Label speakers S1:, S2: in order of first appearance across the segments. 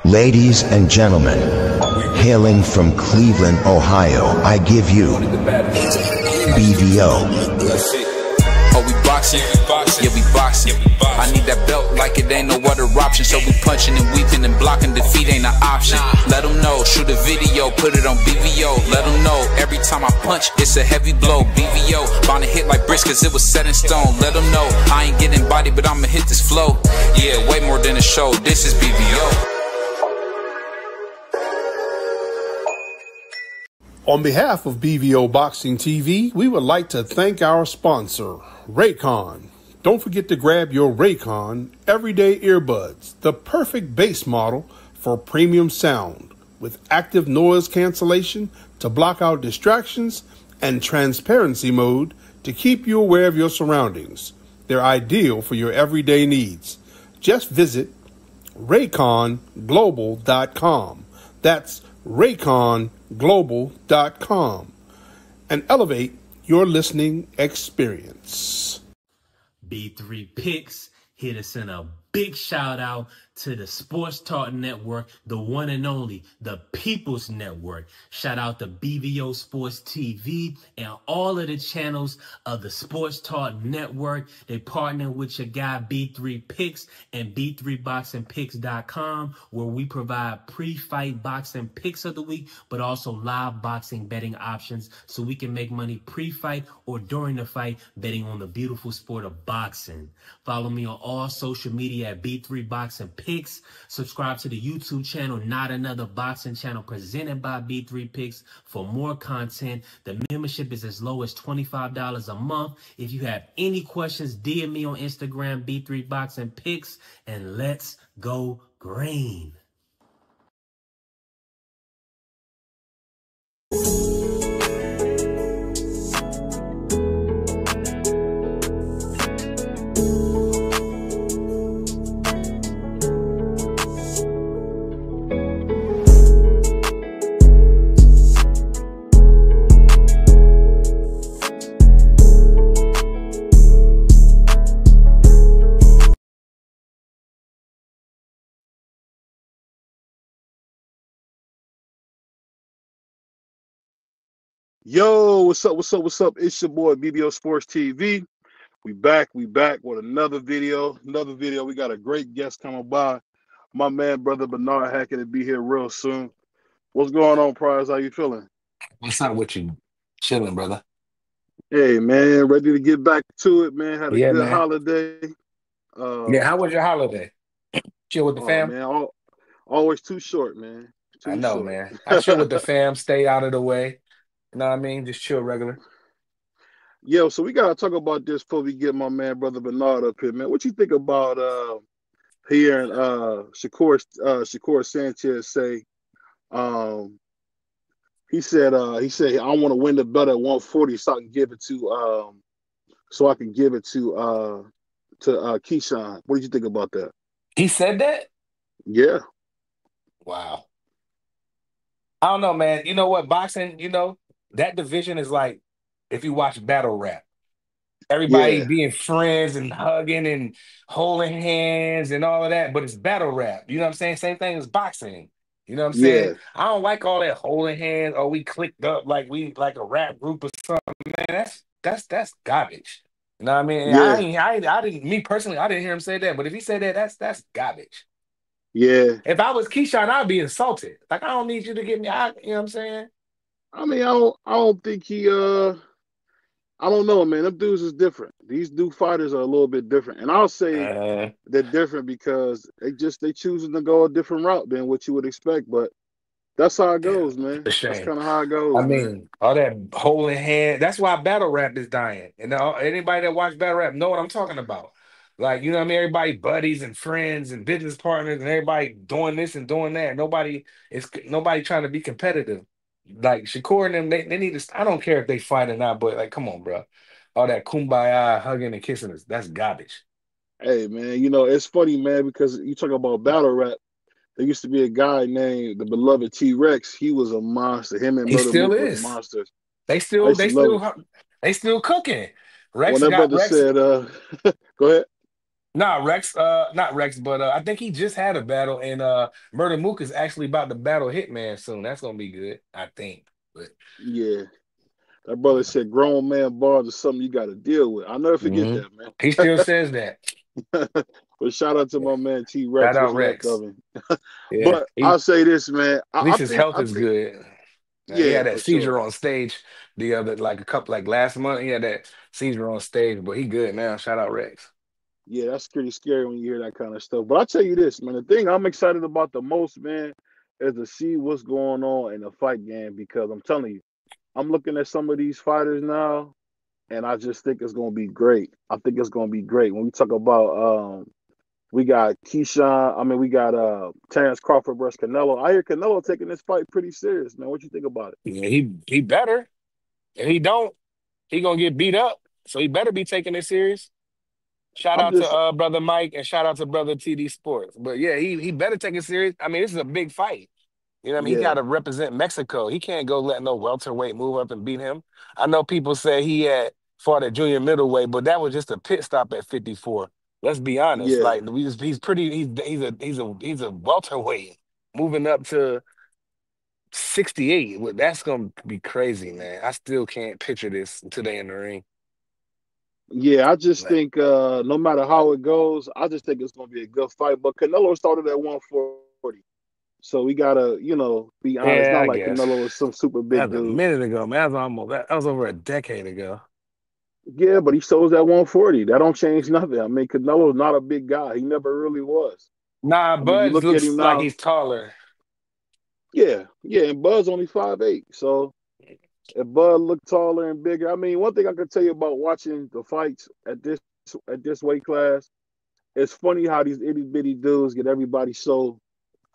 S1: Ladies and gentlemen, hailing from Cleveland, Ohio, I give you BVO.
S2: Oh, we boxing? Yeah, we boxing. I need that belt like it ain't no other option. So we punching and weeping and blocking. Defeat ain't an option. Let them know, shoot a video, put it on BVO. Let them know, every time I punch, it's a heavy blow. BVO, bound to hit like bricks cause it was set in stone. Let them know, I ain't getting body, but I'ma hit this flow. Yeah, way more than a show, this is BVO.
S3: On behalf of BVO Boxing TV, we would like to thank our sponsor, Raycon. Don't forget to grab your Raycon everyday earbuds, the perfect bass model for premium sound, with active noise cancellation to block out distractions and transparency mode to keep you aware of your surroundings. They're ideal for your everyday needs. Just visit rayconglobal.com. That's rayconglobal.com and elevate your listening experience.
S4: B3 Picks, here to send a big shout out to the Sports Talk Network, the one and only, the People's Network. Shout out to BVO Sports TV and all of the channels of the Sports Talk Network. They partner with your guy B3 Picks and B3BoxingPicks.com, where we provide pre-fight boxing picks of the week, but also live boxing betting options so we can make money pre-fight or during the fight betting on the beautiful sport of boxing. Follow me on all social media at B3 Boxing Picks. Subscribe to the YouTube channel, Not Another Boxing Channel, presented by B3 Picks for more content. The membership is as low as $25 a month. If you have any questions, DM me on Instagram, B3 Boxing Picks, and let's go green.
S5: Yo, what's up? It's your boy BVO Sports TV. We back with another video. We got a great guest coming by. My man, Brother Bernard Hackett, will be here real soon. What's going on, Prize? How you feeling?
S6: What's up with you? Chilling, brother.
S5: Hey, man, ready to get back to it, man. Had a good
S6: man.
S5: holiday.
S6: How was your holiday? Chill with the fam?
S5: Man, always too short, man.
S6: I know, man. I chill with the fam, stay out of the way. You know what I mean? Just chill regular.
S5: Yo, so we gotta talk about this before we get my man Brother Bernard up here, man. What you think about hearing Shakur Sanchez say he said I want to win the belt at 140 so I can give it to Keyshawn. What did you think about that?
S6: He said that?
S5: Yeah.
S6: Wow. I don't know, man. You know what? Boxing, that division is like if you watch battle rap. Everybody being friends and hugging and holding hands and all of that, but it's battle rap. You know what I'm saying? Same thing as boxing. You know what I'm saying?
S5: Yeah.
S6: I don't like all that holding hands or we clicked up like we like a rap group or something. Man, that's garbage. You know what I mean?
S5: Yeah.
S6: I didn't. Me personally, I didn't hear him say that. But if he said that, that's garbage.
S5: Yeah.
S6: If I was Keyshawn, I'd be insulted. Like I don't need you to get me out. You know what I'm saying?
S5: I mean, I don't think he I don't know, man. Them dudes is different. These new fighters are a little bit different. And I'll say they're different because they choosing to go a different route than what you would expect. But that's how it goes, man. That's kind of how it goes.
S6: I mean, all that holding hand. That's why battle rap is dying. And anybody that watch battle rap know what I'm talking about. Like, you know what I mean? Everybody buddies and friends and business partners and everybody doing this and doing that. Nobody trying to be competitive. Like Shakur and them, they need to. I don't care if they fight or not, but like, come on, bro. All that kumbaya, hugging and kissing that's garbage.
S5: Hey, man, it's funny, man, because you talk about battle rap. There used to be a guy named the beloved T-Rex. He was a monster. Him and
S6: he
S5: Murder
S6: still
S5: Mook
S6: is
S5: were monsters.
S6: They still cooking. Rex
S5: When that
S6: got
S5: brother
S6: Rex.
S5: said, go ahead.
S6: Nah, Rex, not Rex, but I think he just had a battle, and Murder Mook is actually about to battle Hitman soon. That's gonna be good, I think. But
S5: Yeah, that brother said grown man bars is something you got to deal with. I'll never forget
S6: hmm
S5: that,
S6: he still says that.
S5: man. But shout out to my man T
S6: Shout
S5: Rex.
S6: out
S5: What's left
S6: Rex.
S5: of him?
S6: Yeah,
S5: But
S6: he
S5: I'll say this, man.
S6: at least his health
S5: I
S6: is
S5: think,
S6: good. He
S5: yeah,
S6: had that
S5: for sure.
S6: seizure on stage the other, like a couple, like last month. He had that seizure on stage, but he good now. Shout out Rex.
S5: Yeah, that's pretty scary when you hear that kind of stuff. But I'll tell you this, man. The thing I'm excited about the most, man, is to see what's going on in the fight game because I'm telling you, I'm looking at some of these fighters now, and I just think it's going to be great. I think it's going to be great. When we talk about, we got Keyshawn, I mean, we got Terrence Crawford versus Canelo. I hear Canelo taking this fight pretty serious, man. What you think about it?
S6: Yeah, he better. If he don't, he gonna get beat up. So he better be taking it serious. Shout
S5: I'm
S6: out to
S5: just,
S6: brother Mike and shout out to brother TD Sports. But yeah, he better take it serious. I mean, this is a big fight. You know what I mean? He got
S5: yeah,
S6: to represent Mexico. He can't go let no welterweight move up and beat him. I know people say he had fought at junior middleweight, but that was just a pit stop at 54. Let's be honest.
S5: yeah.
S6: Like he's pretty. He's a welterweight moving up to 68. Well, that's gonna be crazy, man. I still can't picture this until they in the ring.
S5: Yeah, I just
S6: Like,
S5: think no matter how it goes, I just think it's going to be a good fight. But Canelo started at 140. So we gotta, be honest.
S6: yeah,
S5: Not
S6: I
S5: like
S6: guess
S5: Canelo is some super
S6: that
S5: big
S6: was a
S5: dude.
S6: minute ago, man. That was almost that was over a decade ago.
S5: Yeah, but he shows at 140. That don't change nothing. I mean, Canelo's not a big guy. He never really was.
S6: Nah,
S5: I mean, you
S6: Buds
S5: look at him
S6: looks like
S5: now.
S6: he's taller.
S5: Yeah, yeah, and Bud's only 5'8". So if Bud looked taller and bigger, I mean, one thing I can tell you about watching the fights at this weight class, it's funny how these itty bitty dudes get everybody so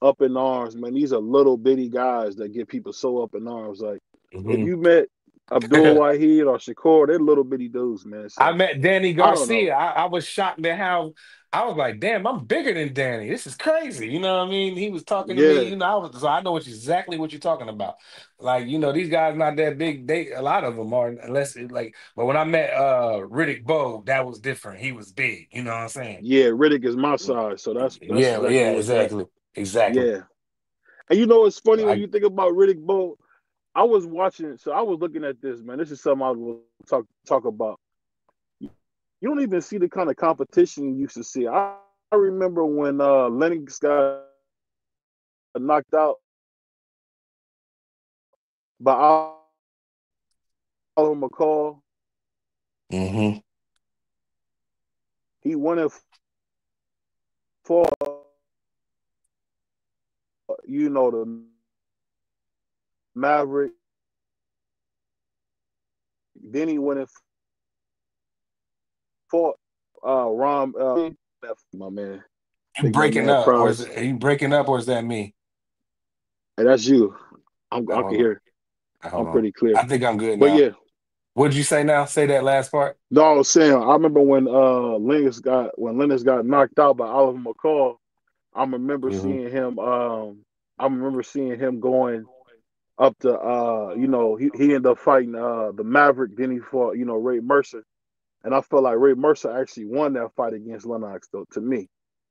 S5: up in arms, man. These are little bitty guys that get people so up in arms. Like if
S6: Mhm.
S5: you met Abdul Wahid or Shakur, they're little bitty dudes, man.
S6: I
S5: So
S6: met Danny
S5: I don't know.
S6: Garcia. I was shocked at how I was like, damn, I'm bigger than Danny. This is crazy. You know what I mean? He was talking to me,
S5: Yeah,
S6: you know, so I know exactly what you're talking about. Like, these guys not that big. A lot of them are, but when I met Riddick Bowe, that was different. He was big, you know what I'm saying?
S5: yeah. Riddick is my size, so that's
S6: Yeah,
S5: exactly
S6: yeah,
S5: what's
S6: exactly.
S5: happening.
S6: Exactly.
S5: Yeah, and it's funny when
S6: I
S5: you think about Riddick Bowe. I was watching, so I was looking at this, man. This is something I will talk about. You don't even see the kind of competition you used to see. I remember when Lennox got knocked out by Oliver McCall.
S6: hmm
S5: He won it for the Maverick. Then he went and fought Ron. My man, I
S6: You
S5: think my
S6: breaking
S5: man
S6: up, or is
S5: Prowse.
S6: it, are you breaking up, or is that me?
S5: Hey, that's you. I can
S6: Hold on.
S5: hear.
S6: Hold
S5: I'm
S6: on.
S5: pretty clear.
S6: I think I'm good
S5: But
S6: now.
S5: yeah,
S6: What'd you say now? Say that last part.
S5: no, I was saying. I remember when Lennox got knocked out by Oliver McCall. I remember
S6: hmm
S5: seeing him. I remember seeing him going up to he ended up fighting the Maverick. Then he fought Ray Mercer, and I felt like Ray Mercer actually won that fight against Lennox. Though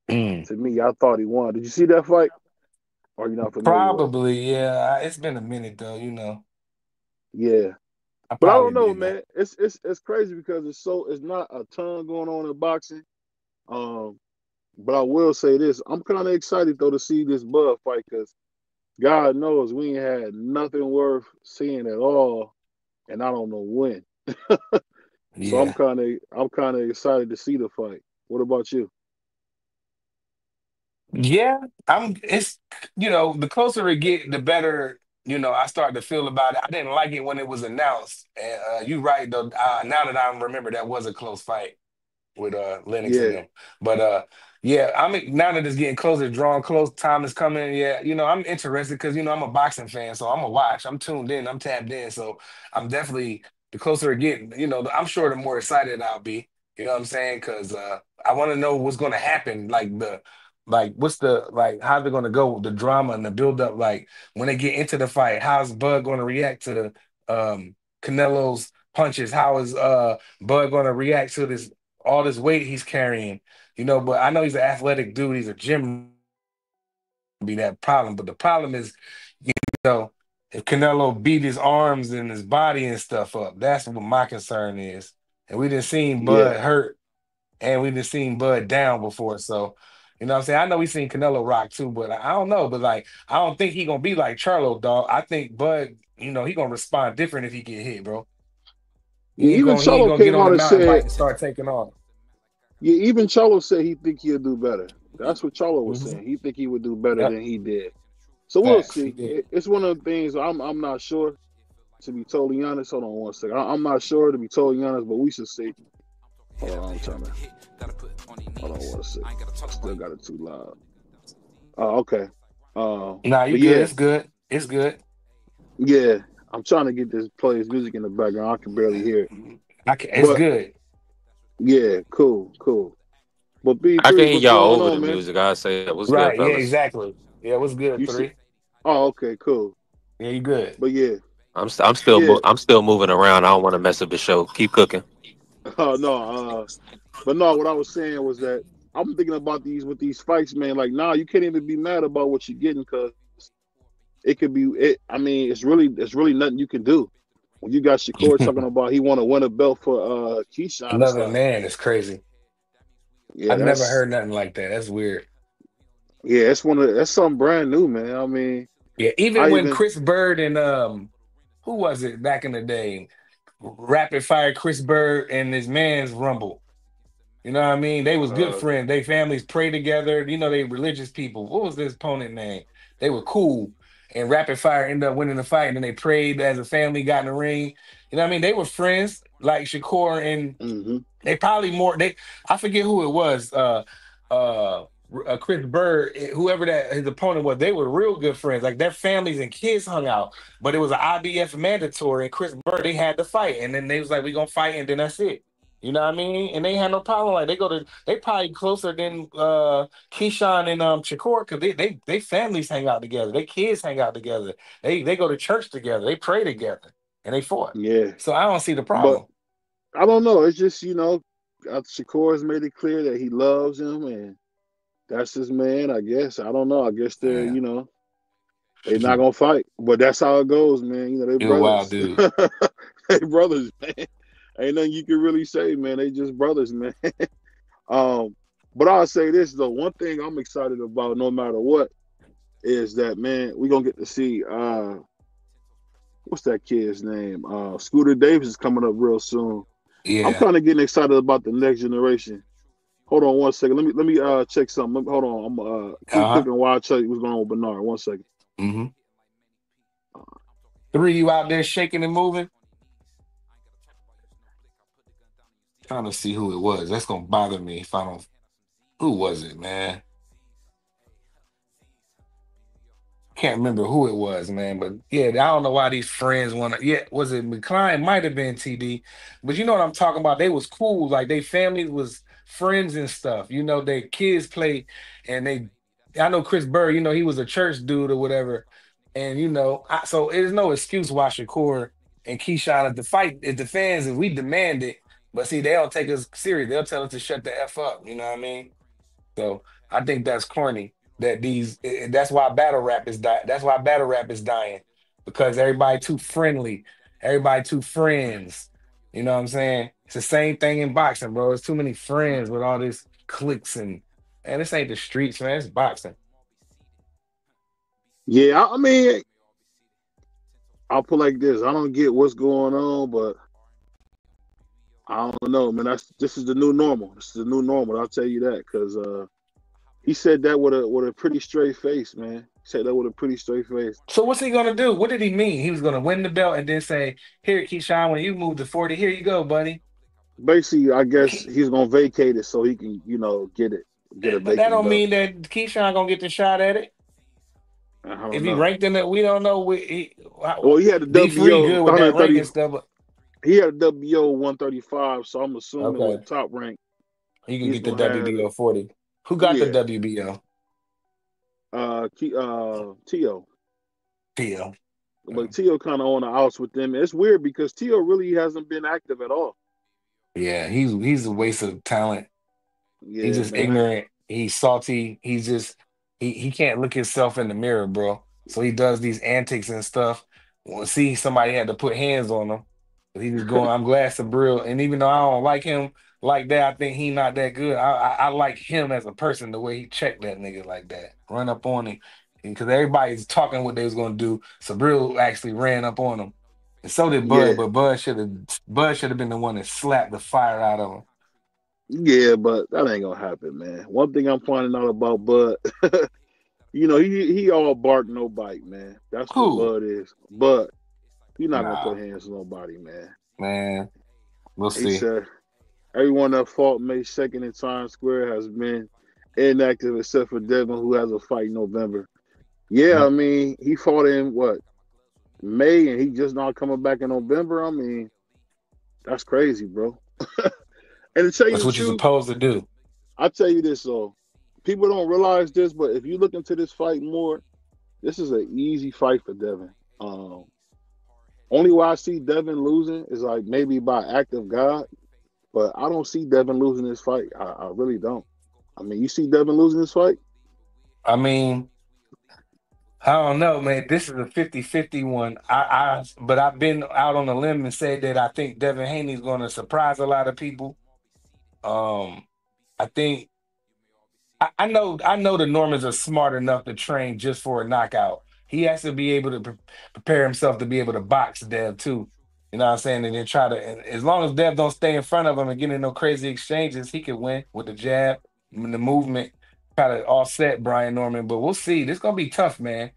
S6: Mm.
S5: to me, I thought he won. Did you see that fight? Or are you not familiar with it?
S6: Probably, yeah. It's been a minute though,
S5: Yeah,
S6: I
S5: but I
S6: probably
S5: don't know,
S6: did that.
S5: man. It's crazy because it's not a ton going on in boxing. Um, but I will say this: I'm kind of excited though to see this Bud fight because God knows we ain't had nothing worth seeing at all, and I don't know when. So
S6: Yeah.
S5: I'm kind of excited to see the fight. What about you?
S6: Yeah. It's the closer it get, the better, I start to feel about it. I didn't like it when it was announced. And you right though. Now that I remember that was a close fight with Lennox and
S5: Yeah,
S6: them. But yeah, I mean now that it's getting closer, drawing close, time is coming. Yeah, I'm interested because I'm a boxing fan, so I'm a watch. I'm tuned in, I'm tapped in. So I'm definitely the closer it get, I'm sure the more excited I'll be. You know what I'm saying? Because I want to know what's gonna happen. Like what's the like how's it gonna go, the drama and the build up, like when they get into the fight, how's Bud gonna react to the Canelo's punches? How is Bud gonna react to this all this weight he's carrying? you know. But I know he's an athletic dude. He's a gym. Be that problem, but the problem is, you know, if Canelo beat his arms and his body and stuff up, that's what my concern is. And we done seen
S5: Yeah.
S6: Bud hurt, and we done seen Bud down before. So, you know what I'm saying? I know we seen Canelo rock too, but I don't know. But like, I don't think he gonna be like Charlo, dog. I think Bud, you know, he gonna respond different if he get hit, bro.
S5: Yeah, even
S6: He ain't
S5: Cholo
S6: gonna get
S5: came
S6: on the
S5: out and
S6: mountain bike
S5: said,
S6: and start taking off.
S5: yeah, even Cholo said he think he'll do better. That's what Cholo was
S6: Mhm.
S5: saying. He think he would do better
S6: Yep.
S5: than he did. So we'll
S6: Facts. He
S5: see.
S6: did.
S5: It's one of the things I'm not sure, to be totally honest. Hold on one second. I'm not sure, to be totally honest, but we should see. Hold on, I'm trying to. Hold on one second. I still got it too loud. Oh, okay.
S6: Nah, you
S5: But
S6: good.
S5: yeah,
S6: It's good. It's good.
S5: yeah. I'm trying to get this play his music in the background. I can barely hear it.
S6: It's
S5: But
S6: good.
S5: yeah, cool. But
S7: I can
S5: B3,
S7: hear
S5: what's
S7: y'all
S5: going
S7: over the
S5: on, man?
S7: music. I say that was good,
S6: Right. Yeah,
S7: fellas.
S6: exactly. Yeah, what's good,
S5: You see?
S6: 3?
S5: Oh, okay, cool.
S6: Yeah, you good.
S5: But yeah, yeah.
S7: I'm still moving around. I don't want to mess up the show. Keep cooking.
S5: No, but no, what I was saying was that I'm thinking about these with these fights, man. Like, nah, you can't even be mad about what you're getting because it could be it. I mean, it's really nothing you can do. When you got Shakur talking about he want to win a belt for Keyshawn, it's
S6: Another
S5: like,
S6: man is crazy.
S5: yeah,
S6: I've never heard nothing like that. That's weird.
S5: that's something brand new, man. I mean,
S6: Yeah, even
S5: I
S6: when
S5: even
S6: Chris Bird and who was it back in the day? Rapid fire Chris Bird and his man's Rumble. You know what I mean? They was good
S5: uh
S6: friends. They families pray together. You know, they religious people. What was this opponent name? They were cool. And Rapid Fire ended up winning the fight. And then they prayed as a family, got in the ring. You know what I mean? They were friends like Shakur and
S5: hmm
S6: they probably more they I forget who it was. Uh Chris Bird, whoever that his opponent was, they were real good friends. Like their families and kids hung out, but it was an IBF mandatory. And Chris Bird, they had to fight, and then they was like, "We gonna fight," and then that's it. You know what I mean? And they had no problem. Like they probably closer than Keyshawn and Shakur because they families hang out together. They kids hang out together. They go to church together. They pray together, and they fought.
S5: yeah.
S6: So I don't see the
S5: But
S6: problem.
S5: I don't know. It's just Shakur has made it clear that he loves him and that's his man. I guess I don't know. I guess
S6: Yeah.
S5: they're not gonna fight, but that's how it goes, man. They
S6: You're a wild
S5: brothers.
S6: dude.
S5: They brothers, man. Ain't nothing you can really say, man. They just brothers, man. But I'll say this though. One thing I'm excited about, no matter what, is that man, we're gonna get to see what's that kid's name? Scooter Davis is coming up real soon. I'm
S6: Yeah.
S5: kind of getting excited about the next generation. Hold on one second. Let me check something. Hold on. I'm keep
S6: Uh-huh.
S5: cooking while I tell you what's going on with Bernard. 1 second.
S6: Mm-hmm. 3, you out there shaking and moving? Trying to see who it was. That's gonna bother me if I don't. Who was it, man? Can't remember who it was, man. But yeah, I don't know why these friends want to. Yeah, was it McCline? Might have been TD, but you know what I'm talking about. They was cool. Like they families was friends and stuff. You know, their kids played, and they. I know Chris Bird. You know, he was a church dude or whatever, and you know, so there's no excuse why Shakur and Keyshawn at the fight at the fans and we demand it. But see, they don't take us serious. They'll tell us to shut the f up. You know what I mean? So I think that's corny. That's why battle rap is dying. That's why battle rap is dying because everybody too friendly, everybody too friends. You know what I'm saying? It's the same thing in boxing, bro. It's too many friends with all this clicks and this ain't the streets, man. It's boxing.
S5: Yeah, I mean, I'll put like this. I don't get what's going on, but I don't know, man. This is the new normal. This is the new normal. I'll tell you that because he said that with a pretty straight face, man. He said that with a pretty straight face.
S6: So what's he gonna do? What did he mean? He was gonna win the belt and then say, "Here, Keyshawn, when you move to 40, here you go, buddy."
S5: Basically, I guess he's gonna vacate it so he can, get a
S6: But that
S5: vacant
S6: don't
S5: belt.
S6: mean that Keyshawn gonna get the shot at it.
S5: I
S6: If
S5: don't
S6: he
S5: know.
S6: ranked in it, we don't know.
S5: Well, he had the
S6: B3
S5: WO
S6: good with that
S5: 130.
S6: ranking stuff, but
S5: He had a WO 135, so I'm assuming
S6: okay,
S5: with top rank,
S6: he can
S5: he's
S6: get the
S5: gonna have
S6: WBO 40. Who got the
S5: yeah.
S6: WBO?
S5: Tio.
S6: Theo.
S5: But Tio kind of on the outs with them. It's weird because Tio really hasn't been active at all.
S6: Yeah, he's a waste of talent. He's
S5: Yeah,
S6: just
S5: man.
S6: ignorant. He's salty. He's just he can't look himself in the mirror, bro. So he does these antics and stuff. Well, see, somebody had to put hands on him. But he just going, I'm glad Sabril. And even though I don't like him like that, I think he not that good. I like him as a person, the way he checked that nigga like that. Run up on him. Because everybody's talking what they was gonna do. Sabril actually ran up on him. And so did
S5: Yeah,
S6: Bud, but Bud should have been the one that slapped the fire out of him.
S5: yeah, but that ain't gonna happen, man. One thing I'm finding out about Bud, he all bark, no bite, man. That's what
S6: Cool.
S5: Bud is. But he's not gonna put
S6: Nah,
S5: hands on nobody, man.
S6: man. We'll
S5: He
S6: see.
S5: said everyone that fought May 2nd in Times Square has been inactive except for Devin, who has a fight in November. Yeah, I mean, he fought in what, May, and he just not coming back in November. I mean, that's crazy, bro. And to tell you
S6: That's
S5: the
S6: what you're
S5: truth,
S6: supposed to do.
S5: I tell you this though, people don't realize this, but if you look into this fight more, this is an easy fight for Devin. Um, Only way I see Devin losing is like maybe by act of God, but I don't see Devin losing this fight. I really don't. I mean, you see Devin losing this fight?
S6: I mean, I don't know, man. This is a 50-50 one. But I've been out on a limb and said that I think Devin Haney's going to surprise a lot of people. Um, I think I know the Normans are smart enough to train just for a knockout. He has to be able to prepare himself to be able to box Dev too. You know what I'm saying? And then try to, and as long as Dev don't stay in front of him and get in no crazy exchanges, he could win with the jab and the movement, try to offset Brian Norman. But we'll see. This gonna be tough, man.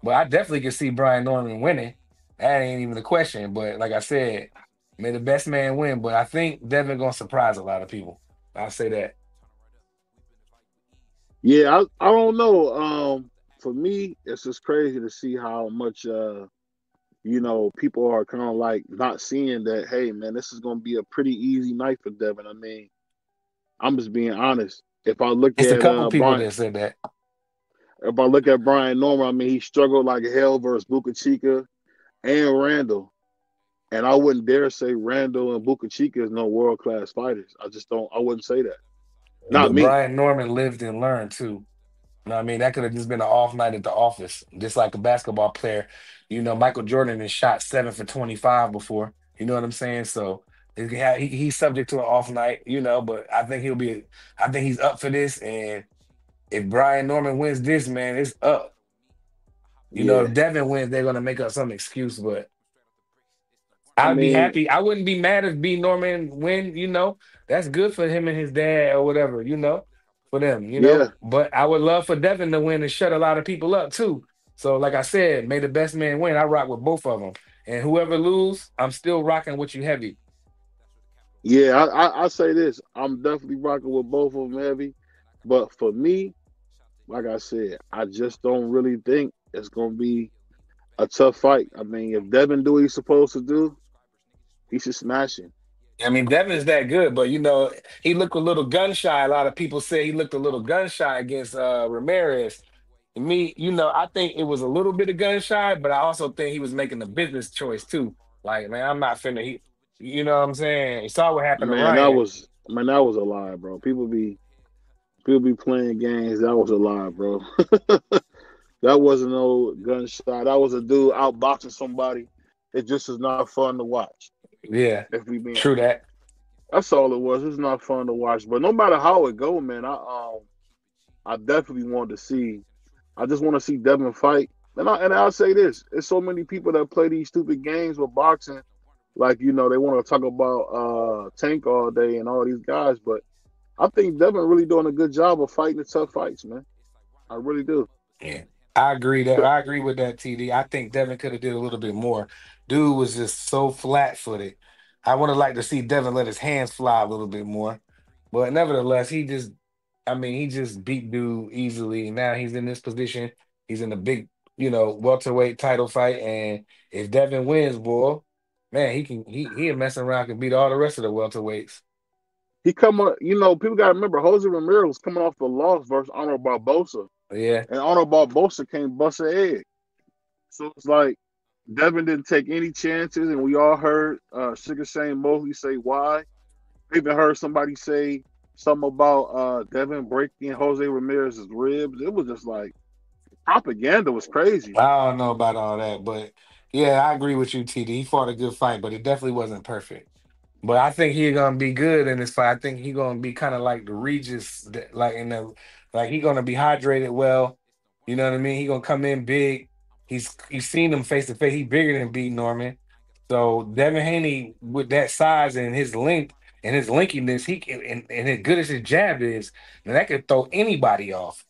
S6: But I definitely can see Brian Norman winning. That ain't even a question. But like I said, may the best man win. But I think Devin gonna surprise a lot of people. I'll say that.
S5: Yeah, I don't know. For me, it's just crazy to see how much people are kind of like not seeing that. Hey, man, this is gonna be a pretty easy night for Devin. I mean, I'm just being honest. If I look
S6: It's a
S5: at
S6: couple people
S5: Brian,
S6: that said that.
S5: if I look at Brian Norman, I mean, he struggled like hell versus Buka Chica and Randall. And I wouldn't dare say Randall and Buka Chica is no world class fighters. I just don't. I wouldn't say that. Not
S6: But
S5: me.
S6: Brian Norman lived and learned too. You know what I mean? That could have just been an off night at the office, just like a basketball player. Michael Jordan has shot 7 for 25 before. You know what I'm saying? So he's subject to an off night, but I think I think he's up for this. And if Brian Norman wins this, man, it's up.
S5: Yeah.
S6: If Devin wins, they're gonna make up some excuse, but
S5: I
S6: I'd be
S5: mean,
S6: happy. I wouldn't be mad if B Norman win, That's good for him and his dad or whatever, for them.
S5: yeah.
S6: But I would love for Devin to win and shut a lot of people up too. So, like I said, may the best man win. I rock with both of them. And whoever lose, I'm still rocking with you heavy.
S5: Yeah, I say this. I'm definitely rocking with both of them heavy. But for me, like I said, I just don't really think it's gonna be a tough fight. I mean, if Devin do what he's supposed to do, he should smash him.
S6: I mean, Devin's that good, but he looked a little gun shy. A lot of people say he looked a little gun shy against Ramirez. And me, I think it was a little bit of gun shy, but I also think he was making a business choice too. Like, man, I'm not finna. You know what I'm saying? You saw what happened to Ryan.
S5: That was a lie, bro. People be playing games. That was a lie, bro. That wasn't no gunshot. That was a dude outboxing somebody. It just is not fun to watch.
S6: Yeah,
S5: If we being
S6: true
S5: honest,
S6: that.
S5: that's all it was. It's not fun to watch. But no matter how it go, man, I definitely want to see. I just want to see Devin fight. And I'll say this: there's so many people that play these stupid games with boxing. Like they want to talk about Tank all day and all these guys, but I think Devin really doing a good job of fighting the tough fights, man. I really do.
S6: Yeah, I agree with that, TD. I think Devin could have did a little bit more. Dude was just so flat-footed. I would have liked to see Devin let his hands fly a little bit more. But nevertheless, he just beat dude easily. Now he's in this position. He's in a big, welterweight title fight. And if Devin wins, boy, man, he messing around can beat all the rest of the welterweights.
S5: He come up, people got to remember, Jose Ramirez was coming off the loss versus Honor Barbosa.
S6: Yeah.
S5: And Honor Barbosa came bust a egg. So it's like Devin didn't take any chances, and we all heard Sugar Shane Mosley say why. We even heard somebody say something about Devin breaking Jose Ramirez's ribs. It was just like propaganda was crazy.
S6: I don't know about all that, but yeah, I agree with you, TD. He fought a good fight, but it definitely wasn't perfect. But I think he's gonna be good in this fight. I think he's gonna be kind of like the Regis, like in the he's gonna be hydrated well. You know what I mean? He's gonna come in big. He's seen him face to face. He's bigger than B Norman. So Devin Haney, with that size and his length and his linkiness, he can, and as good as his jab is, now that could throw anybody off.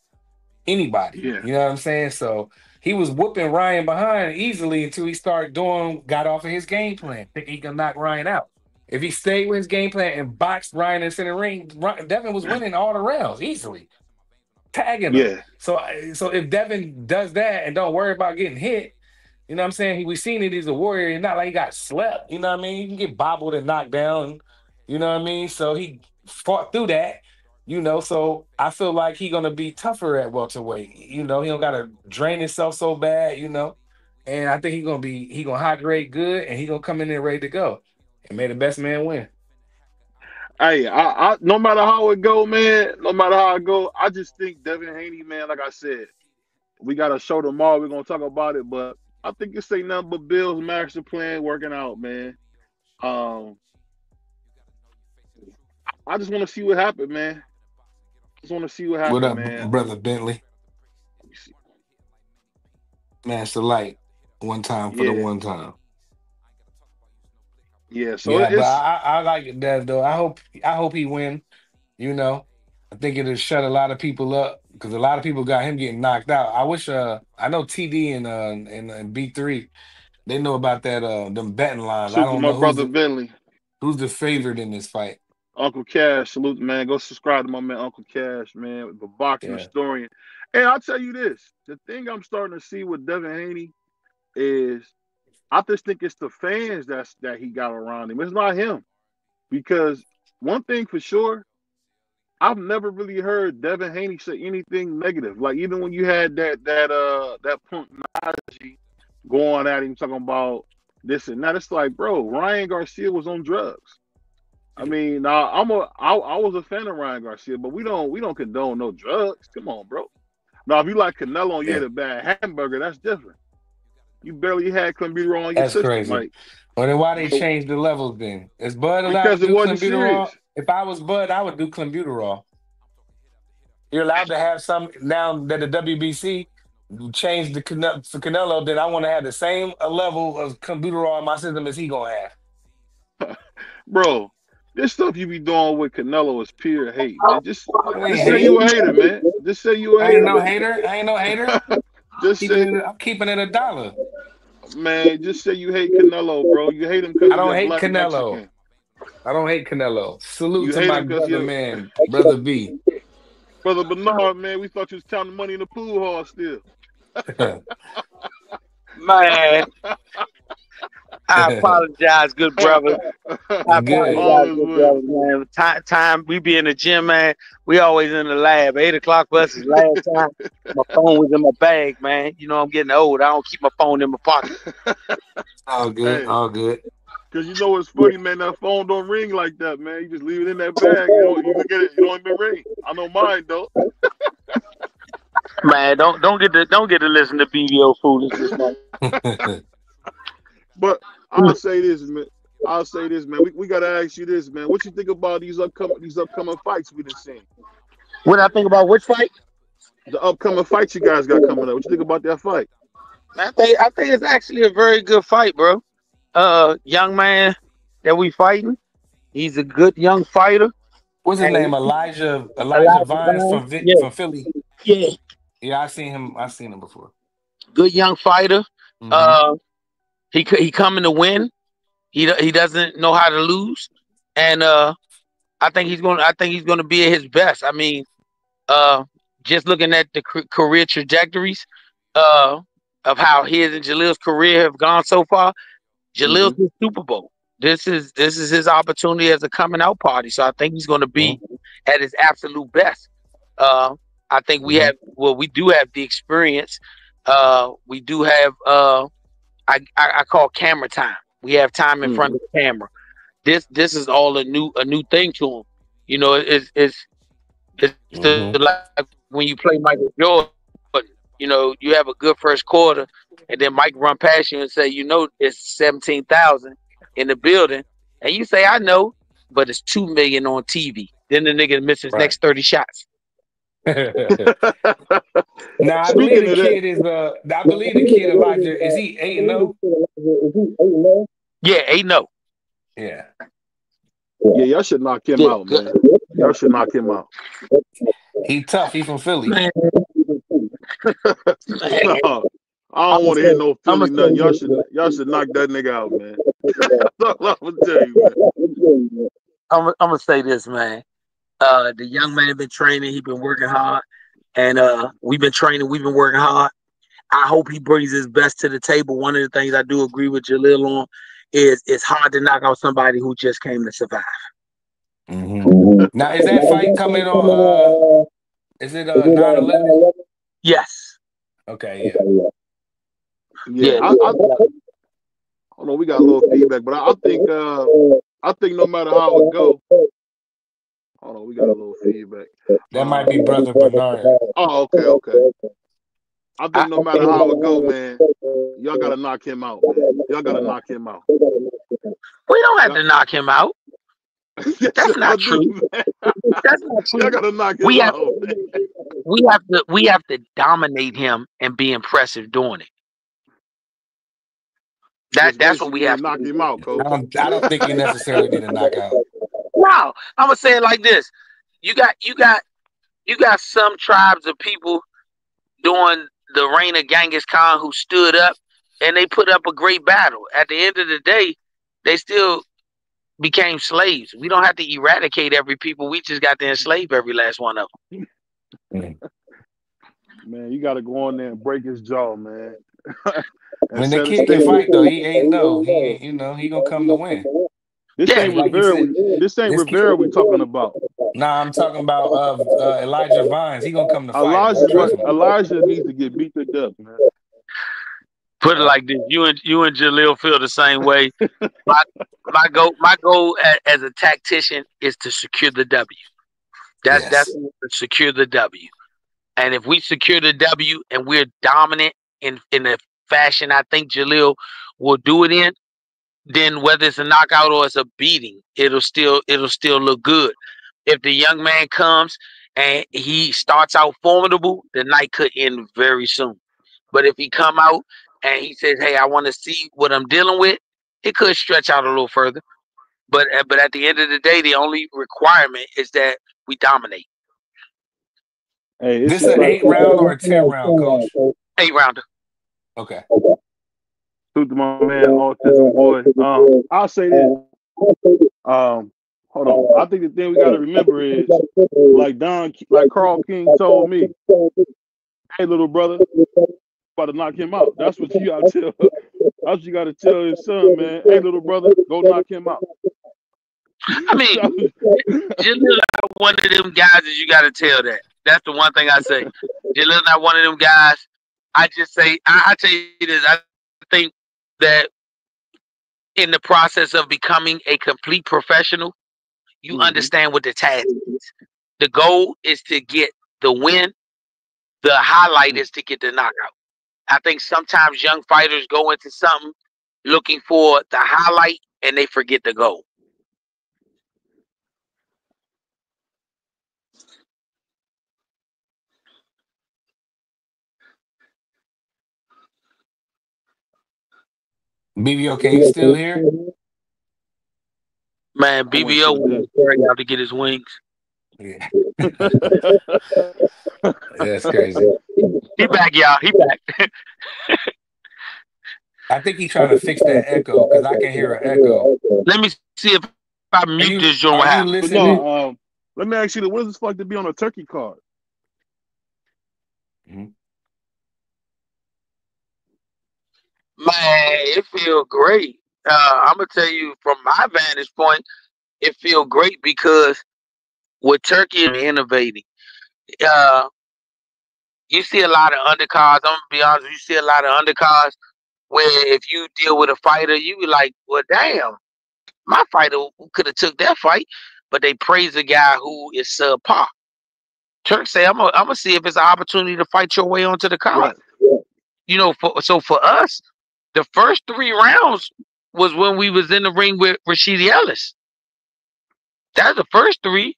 S6: Anybody.
S5: Yeah.
S6: You know what I'm saying? So he was whooping Ryan behind easily until he got off of his game plan, thinking he can knock Ryan out. If he stayed with his game plan and boxed Ryan in the center ring, Devin was winning all the rounds easily, tagging him.
S5: Yeah.
S6: So if Devin does that and don't worry about getting hit, you know what I'm saying? We've seen it. He's a warrior. It's not like he got slept. You know what I mean? He can get bobbled and knocked down. You know what I mean? So he fought through that. You know, so I feel like he's gonna be tougher at welterweight. You know, he don't gotta drain himself so bad. You know, and I think he's gonna hydrate good, and he's gonna come in there ready to go. And may the best man win.
S5: Hey, I no matter how it go, man, no matter how it go, I just think Devin Haney, man, like I said, we got a show tomorrow. We're gonna talk about it, but I think this ain't nothing but Bill's master plan working out, man. I just want to see what happened, man. Just want to see what happened,
S6: What up,
S5: man.
S6: brother Bentley? Master Light, one time for the one time.
S5: Yeah, so
S6: yeah, but I like it, Dev, though. I hope he win. You know, I think it'll shut a lot of people up because a lot of people got him getting knocked out. I wish I know TD and B3, they know about that them betting lines. I don't know
S5: my brother Bentley.
S6: Who's the favorite in this fight?
S5: Uncle Cash, salute, man. Go subscribe to my man Uncle Cash, man, the boxing historian. And I'll tell you this: the thing I'm starting to see with Devin Haney is, I just think it's the fans that he got around him. It's not him, because one thing for sure, I've never really heard Devin Haney say anything negative. Like even when you had that Punk Najee going at him talking about this and that, it's like, bro, Ryan Garcia was on drugs. I mean, I was a fan of Ryan Garcia, but we don't condone no drugs. Come on, bro. Now, if you like Canelo and you had a bad hamburger, that's different. You barely had clenbuterol on your system.
S6: Crazy.
S5: Like,
S6: well, then why they changed the levels then? Is Bud allowed
S5: because
S6: to do
S5: it wasn't
S6: clenbuterol?
S5: serious.
S6: If I was Bud, I would do clenbuterol. You're allowed to have some now that the WBC changed the Canelo. Then I want to have the same level of clenbuterol in my system as he gonna have.
S5: Bro, this stuff you be doing with Canelo is pure hate, man. Just say you a hater, man. Just say you a hater.
S6: I ain't no hater. I'm keeping it $1.
S5: Man, just say you hate Canelo, bro. You hate him because
S6: I don't hate Canelo.
S5: Mexican.
S6: I don't hate Canelo. Salute
S5: You
S6: to
S5: hate
S6: my
S5: him 'cause
S6: brother, man, Brother B.
S5: Brother Bernard, man, we thought you was counting money in the pool hall still.
S8: Man, I apologize, good brother. I apologize, good brother, man. Time we be in the gym, man. We always in the lab. 8 o'clock for us is last time. My phone was in my bag, man. You know I'm getting old. I don't keep my phone in my pocket.
S6: All good, all good.
S5: Because you know what's funny, man? That phone don't ring like that, man. You just leave it in that bag. You look at it, you don't even ring. I know mine don't.
S8: Man, don't get to listen to BVO foolishness, man.
S5: But I'll say this, man. We gotta ask you this, man. What you think about these upcoming fights we done seen?
S8: What I think about which fight?
S5: The upcoming fights you guys got coming up. What you think about that fight?
S8: I think it's actually a very good fight, bro. Young man that we fighting. He's a good young fighter.
S6: What's his name? Elijah Vines from Philly.
S8: Yeah.
S6: Yeah, I seen him before.
S8: Good young fighter.
S6: Mm-hmm.
S8: He coming to win. He doesn't know how to lose, and I think he's gonna be at his best. I mean, just looking at the career trajectories of how his and Jalil's career have gone so far. Jalil's in Super Bowl. This is his opportunity as a coming out party. So I think he's going to be at his absolute best. I think we do have the experience. We do have I call camera time. We have time in front of the camera. This is all a new thing to him. You know, it's like when you play Michael Jordan. You know, you have a good first quarter, and then Mike run past you and say, you know, it's 17,000 in the building, and you say, I know, but it's 2 million on TV. Then the nigga misses next 30 shots.
S6: Now I believe the kid is I believe the kid Elijah, is he 8-0?
S8: Yeah, 8-0.
S6: Yeah.
S5: Yeah, y'all should knock him out, man. Y'all should knock him out.
S6: He tough. He from Philly.
S5: No, I don't want to hear no Philly nothing. Y'all should knock that nigga out, man. That's all I'm gonna tell you, man.
S8: I'm gonna say this, man. The young man been training. He been working hard, and we've been training. We've been working hard. I hope he brings his best to the table. One of the things I do agree with Jalil on is it's hard to knock out somebody who just came to survive.
S6: Now, is that fight coming on? Is it 9/11?
S8: Yes.
S6: Okay.
S5: Yeah. Hold on, we got a little feedback, but I think no matter how it go. Hold on, we got a little feedback.
S6: That might be Brother Bernard.
S5: Oh, okay. I think no matter how it go, man, y'all gotta knock him out, man. Y'all gotta knock him out.
S8: We don't have to knock him out. That's not true. That's not true.
S5: Y'all gotta knock him out.
S8: We have to dominate him and be impressive doing it. That's what we have to
S5: knock him out, Coach.
S6: I don't think you necessarily need a knockout.
S8: No, I'm gonna say it like this: you got some tribes of people during the reign of Genghis Khan who stood up and they put up a great battle. At the end of the day, they still became slaves. We don't have to eradicate every people. We just got to enslave every last one of them.
S5: Man, you got to go on there and break his jaw, man.
S6: When the kid can fight, though, he ain't no. He gonna come to win.
S5: This ain't Rivera. This ain't Rivera we talking about.
S6: Nah, I'm talking about Elijah Vines. He gonna come to fight.
S5: Elijah needs to get beat to death, man.
S8: Put it like this: you and Jalil feel the same way. My goal as a tactician is to secure the W. That's to secure the W. And if we secure the W and we're dominant in the fashion I think Jalil will do it in, then whether it's a knockout or it's a beating, it'll still look good. If the young man comes and he starts out formidable, the night could end very soon. But if he come out and he says, "Hey, I want to see what I'm dealing with," it could stretch out a little further. But at the end of the day, the only requirement is that we dominate.
S5: Hey,
S6: this is an 8-round or a 10-round, Coach?
S8: 8-rounder.
S6: Okay.
S5: To my man, Autism Boy. I'll say this. Hold on. I think the thing we got to remember is, like Carl King told me, "Hey, little brother, about to knock him out." That's what you got to tell. That's what you got to tell his son, man. "Hey, little brother, go knock him out."
S8: I mean, Jalil not one of them guys that you got to tell that. That's the one thing I say. Jalil not one of them guys. I just say, I tell you this. I think that in the process of becoming a complete professional, you understand what the task is. The goal is to get the win. The highlight is to get the knockout. I think sometimes young fighters go into something looking for the highlight and they forget the goal.
S6: BVO, can you still hear?
S8: Man, BVO was carrying out to get his wings.
S6: Yeah. That's crazy.
S8: He back, y'all. He back.
S6: I think he's trying to fix that echo because I can hear an echo.
S8: Let me see if I mute this joint.
S6: Are you listening?
S5: No, let me ask you, what is this like to be on a turkey card?
S8: Man, it feels great. I'm gonna tell you from my vantage point, it feels great because with Turkey and innovating, you see a lot of undercards. I'm gonna be honest, you see a lot of undercards where if you deal with a fighter, you be like, "Well, damn, my fighter could have took that fight." but they praise a guy who is subpar. Turk say, I'm gonna see if it's an opportunity to fight your way onto the card.
S5: Right.
S8: You know, so for us, the first 3 rounds was when we was in the ring with Rashidi Ellis. That's the first 3.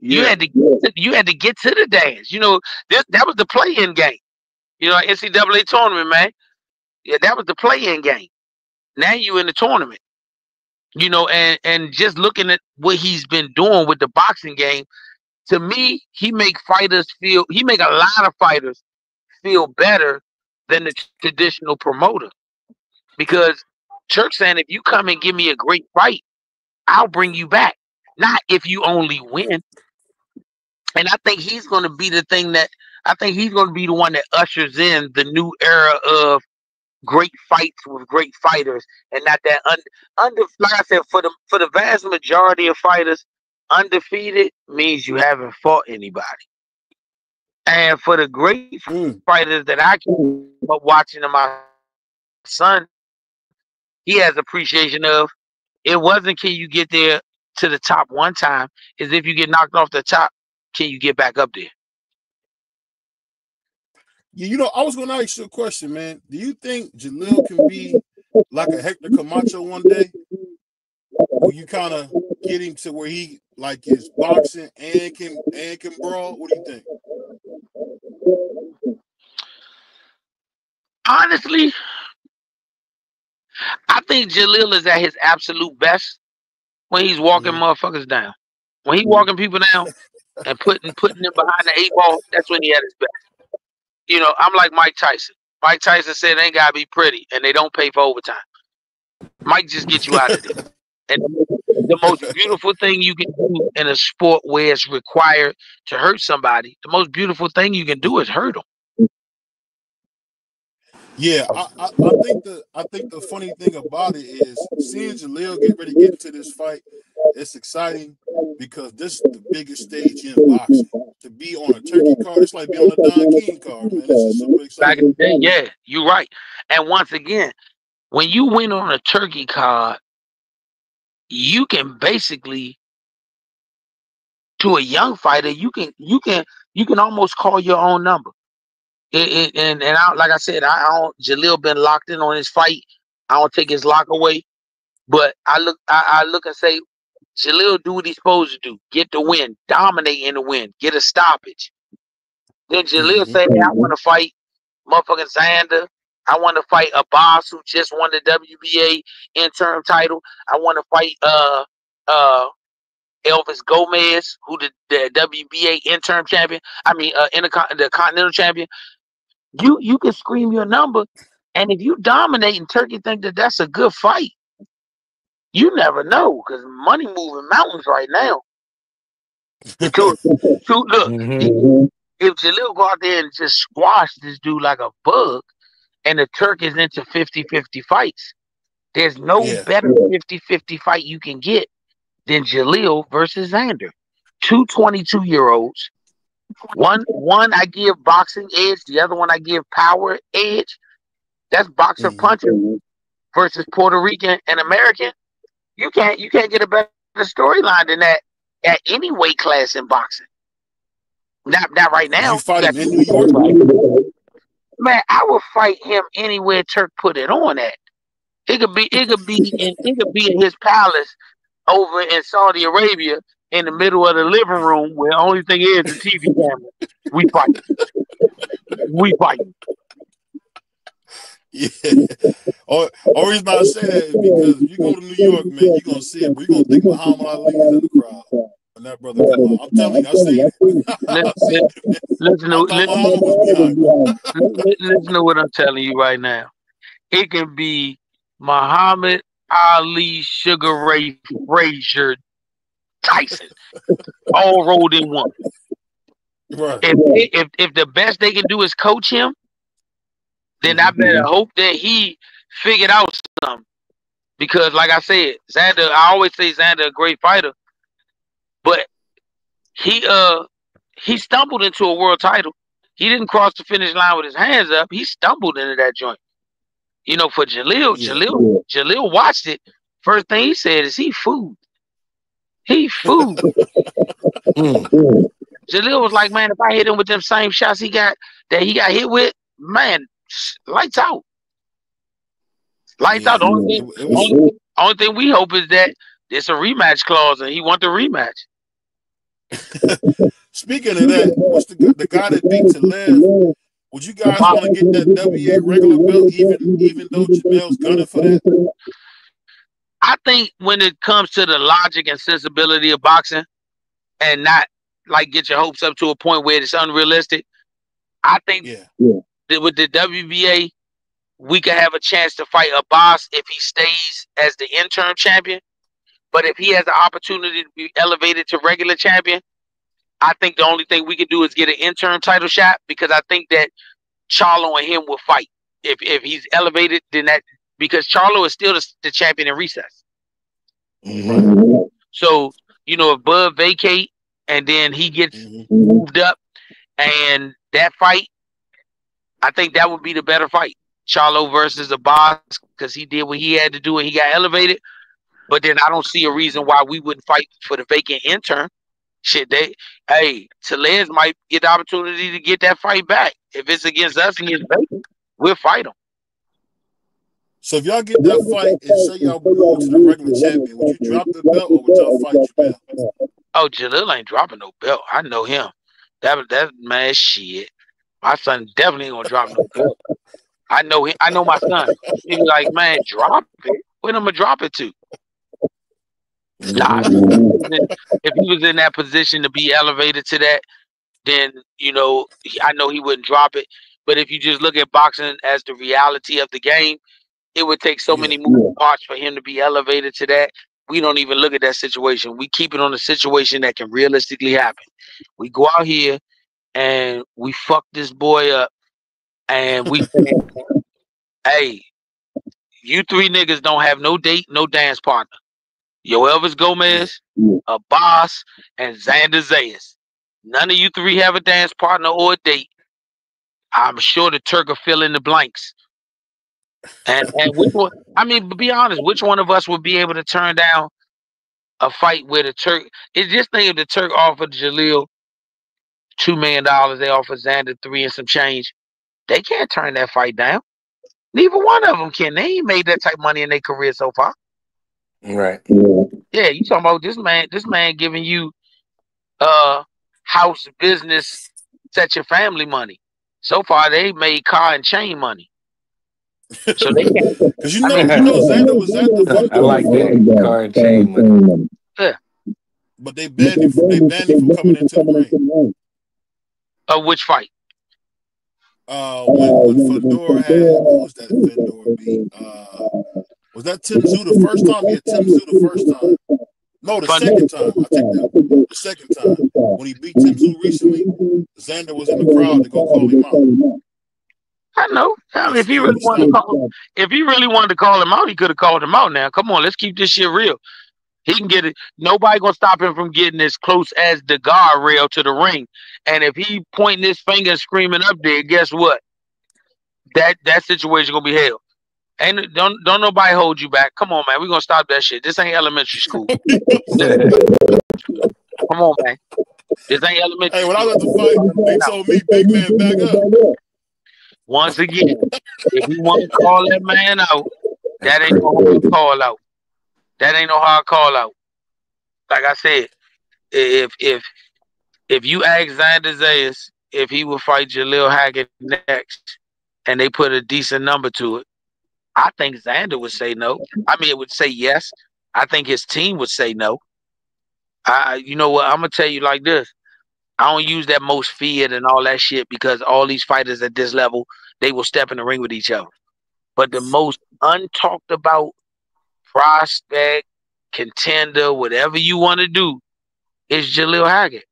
S5: Yeah.
S8: You had to get to the dance. You know, that was the play-in game. You know, NCAA tournament, man. Yeah, that was the play-in game. Now you in the tournament. You know, and just looking at what he's been doing with the boxing game, to me, he make a lot of fighters feel better than the traditional promoter. Because Turk saying, if you come and give me a great fight, I'll bring you back. Not if you only win. And I think he's going to be the one that ushers in the new era of great fights with great fighters, and not that like I said, for the vast majority of fighters, undefeated means you haven't fought anybody. And for the great fighters that I came up watching, my son, he has appreciation of. It wasn't can you get there to the top one time, is if you get knocked off the top, can you get back up there?
S5: Yeah, you know, I was going to ask you a question, man. Do you think Jaleel can be like a Hector Camacho one day? Will you kind of get him to where he like is boxing and can brawl? What do you think?
S8: Honestly, I think Jaleel is at his absolute best when he's walking motherfuckers down. When he's walking people down and putting them behind the 8 ball, that's when he at his best. You know, I'm like Mike Tyson. Mike Tyson said, "They ain't gotta be pretty, and they don't pay for overtime." Mike just gets you out of there. And the most beautiful thing you can do in a sport where it's required to hurt somebody, the most beautiful thing you can do is hurt them.
S5: Yeah, I think the funny thing about it is seeing Jaleel get ready to get into this fight. It's exciting because this is the biggest stage in boxing. To be on a turkey card, it's like being on a Don King card, man. This is super exciting.
S8: Back in the day, yeah, you're right. And once again, when you win on a turkey card, you can basically, to a young fighter, you can almost call your own number. Like I said, Jaleel been locked in on his fight. I don't take his lock away, but I look and say, Jaleel do what he's supposed to do. Get the win, dominate in the win, get a stoppage. Then Jaleel say, hey, I want to fight motherfucking Xander. I want to fight a boss who just won the WBA interim title. I want to fight Elvis Gomez, who the WBA interim champion. I mean, the Continental champion. You can scream your number, and if you dominate and Turkey think that that's a good fight, you never know, because money moving mountains right now. Look, if Jaleel go out there and just squash this dude like a bug, and the Turk is into 50-50 fights, there's no better 50-50 fight you can get than Jaleel versus Xander. 2 22-year-olds. One I give boxing edge, the other one I give power edge. That's boxer puncher versus Puerto Rican and American. You can't get a better storyline than that at any weight class in boxing. Not right now.
S5: You fight him in New York?
S8: Man, I would fight him anywhere Turk put it on at. It could be in his palace over in Saudi Arabia, in the middle of the living room, where the only thing is the TV camera. We fight. We fight.
S5: Yeah. Or reason I say that is because if you go to New York, man, you're gonna see it. We're gonna think Muhammad Ali is in the crowd when that brother come out. I'm telling you, I see it.
S8: Listen to what I'm telling you right now. It can be Muhammad Ali, Sugar Ray Frazier, Tyson, all rolled in one.
S5: Right.
S8: If the best they can do is coach him, then I better hope that he figured out something. Because, like I said, Xander, I always say Xander a great fighter, but he stumbled into a world title. He didn't cross the finish line with his hands up. He stumbled into that joint. You know, for Jaleel, Jaleel watched it. First thing he said is he fooled. He food. Jaleel was like, man, if I hit him with them same shots he got hit with, man, lights out. Lights out. The only thing we hope is that there's a rematch clause and he want the rematch.
S5: Speaking of that, what's the guy that beat Talib? Would you guys want to get that WA regular belt even though Jamel's gunning for that?
S8: I think when it comes to the logic and sensibility of boxing and not like get your hopes up to a point where it's unrealistic, I think that with the WBA, we could have a chance to fight a boss if he stays as the interim champion. But if he has the opportunity to be elevated to regular champion, I think the only thing we could do is get an interim title shot, because I think that Charlo and him will fight. If he's elevated, then that, because Charlo is still the champion in recess. So, you know, if Bud vacate and then he gets moved up and that fight, I think that would be the better fight. Charlo versus a boss, because he did what he had to do and he got elevated. But then I don't see a reason why we wouldn't fight for the vacant intern. Shit, Tellez might get the opportunity to get that fight back. If it's against us and it's vacant, we'll fight him.
S5: So if y'all get that fight and say y'all go to the regular champion, would you drop the belt or would y'all fight Jamel?
S8: Oh, Jalil ain't dropping no belt. I know him. That man, shit. My son definitely ain't gonna drop no belt. I know him. I know my son. He be like, man, drop it. When am I gonna drop it to? Nah, if he was in that position to be elevated to that, then, you know, I know he wouldn't drop it. But if you just look at boxing as the reality of the game, it would take so many moving parts for him to be elevated to that. We don't even look at that situation. We keep it on a situation that can realistically happen. We go out here and we fuck this boy up and we say, hey, you three niggas don't have no date, no dance partner. Yo Elvis Gomez, a boss, and Xander Zayas. None of you three have a dance partner or a date. I'm sure the Turk will fill in the blanks. And which one, I mean, be honest, which one of us would be able to turn down a fight where the Turk, it's just think if the Turk offered Jalil $2 million, they offered Xander 3 and some change. They can't turn that fight down. Neither one of them can. They ain't made that type of money in their career so far.
S6: Right.
S8: Yeah, you talking about this man giving you house, business, set your family money. So far they made car and chain money. So they can't.
S5: Because you know Xander was at the
S6: I like that car and chain money.
S8: Yeah.
S5: But they banned him from coming into the ring.
S8: Which fight?
S5: When Fedor had, what was that Fedor beat? Was that Tim Tszyu the first time? Yeah, Tim Tszyu the first time. No, the second time. I take that. The second time. When he beat Tim Tszyu recently, Xander was in the crowd to go call him out.
S8: I know. I mean, if he really wanted to call him out, he could have called him out now. Come on, let's keep this shit real. He can get it. Nobody gonna stop him from getting as close as the guardrail to the ring. And if he pointing his finger and screaming up there, guess what? That situation gonna be hell. And don't nobody hold you back. Come on, man. We're gonna stop that shit. This ain't elementary school. Come on, man. This ain't elementary
S5: school. Hey, when I was at the fight, they told me, big man, back up.
S8: Once again, if you want to call that man out, that ain't no hard call out. That ain't no hard call out. Like I said, if you ask Xander Zayas if he would fight Jalil Hackett next, and they put a decent number to it, I think Xander would say no. I mean, it would say yes. I think his team would say no. You know what? I'm gonna tell you like this. I don't use that most feared and all that shit because all these fighters at this level, they will step in the ring with each other. But the most untalked about prospect, contender, whatever you want to do, is Jalil Hackett.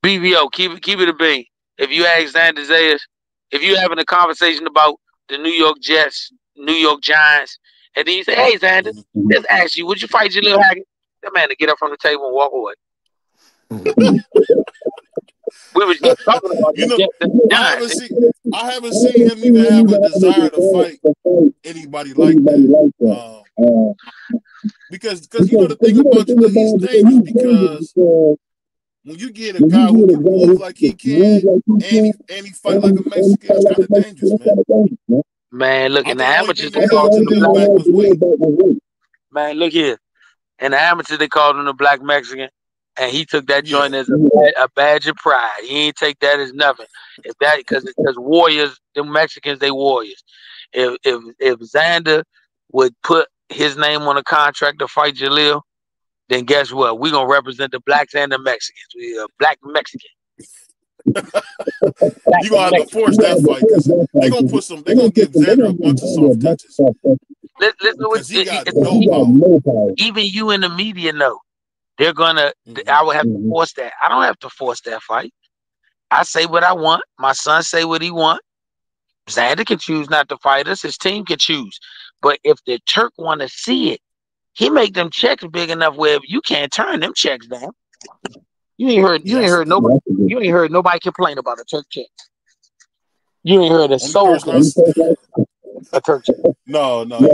S8: BVO, keep it a bean. If you ask Xander Zayas, if you're having a conversation about the New York Jets, New York Giants, and then you say, hey, Xander, just ask you, would you fight Jalil Hackett? That man to get up from the table and walk away. We were just talking about
S5: You know,
S8: it.
S5: I haven't seen him even have a desire to fight anybody like that. Because you know the thing about you, he's dangerous because when you get a guy who can move like he can and he fight like a Mexican, that's kind of dangerous, man.
S8: Man, look, in the amateurs they
S5: they
S8: called him the
S5: back was weight.
S8: Man, look here. In the amateurs they called him the Black Mexican, and he took that joint as a badge of pride. He ain't take that as nothing. If that because warriors, the Mexicans, they warriors. If Xander would put his name on a contract to fight Jalil, then guess what? We're gonna represent the blacks and the Mexicans. We are Black Mexican.
S5: You gonna have to force that fight because they gonna give Xander a bunch of soft touches.
S8: Listen, even you in the media know they're gonna. I would have to force that. I don't have to force that fight. I say what I want. My son say what he want. Xander can choose not to fight us. His team can choose. But if the Turk want to see it, he make them checks big enough where you can't turn them checks down. You ain't heard nobody complain about a Turk check. You ain't heard a soul a Turk check.
S5: No. Let me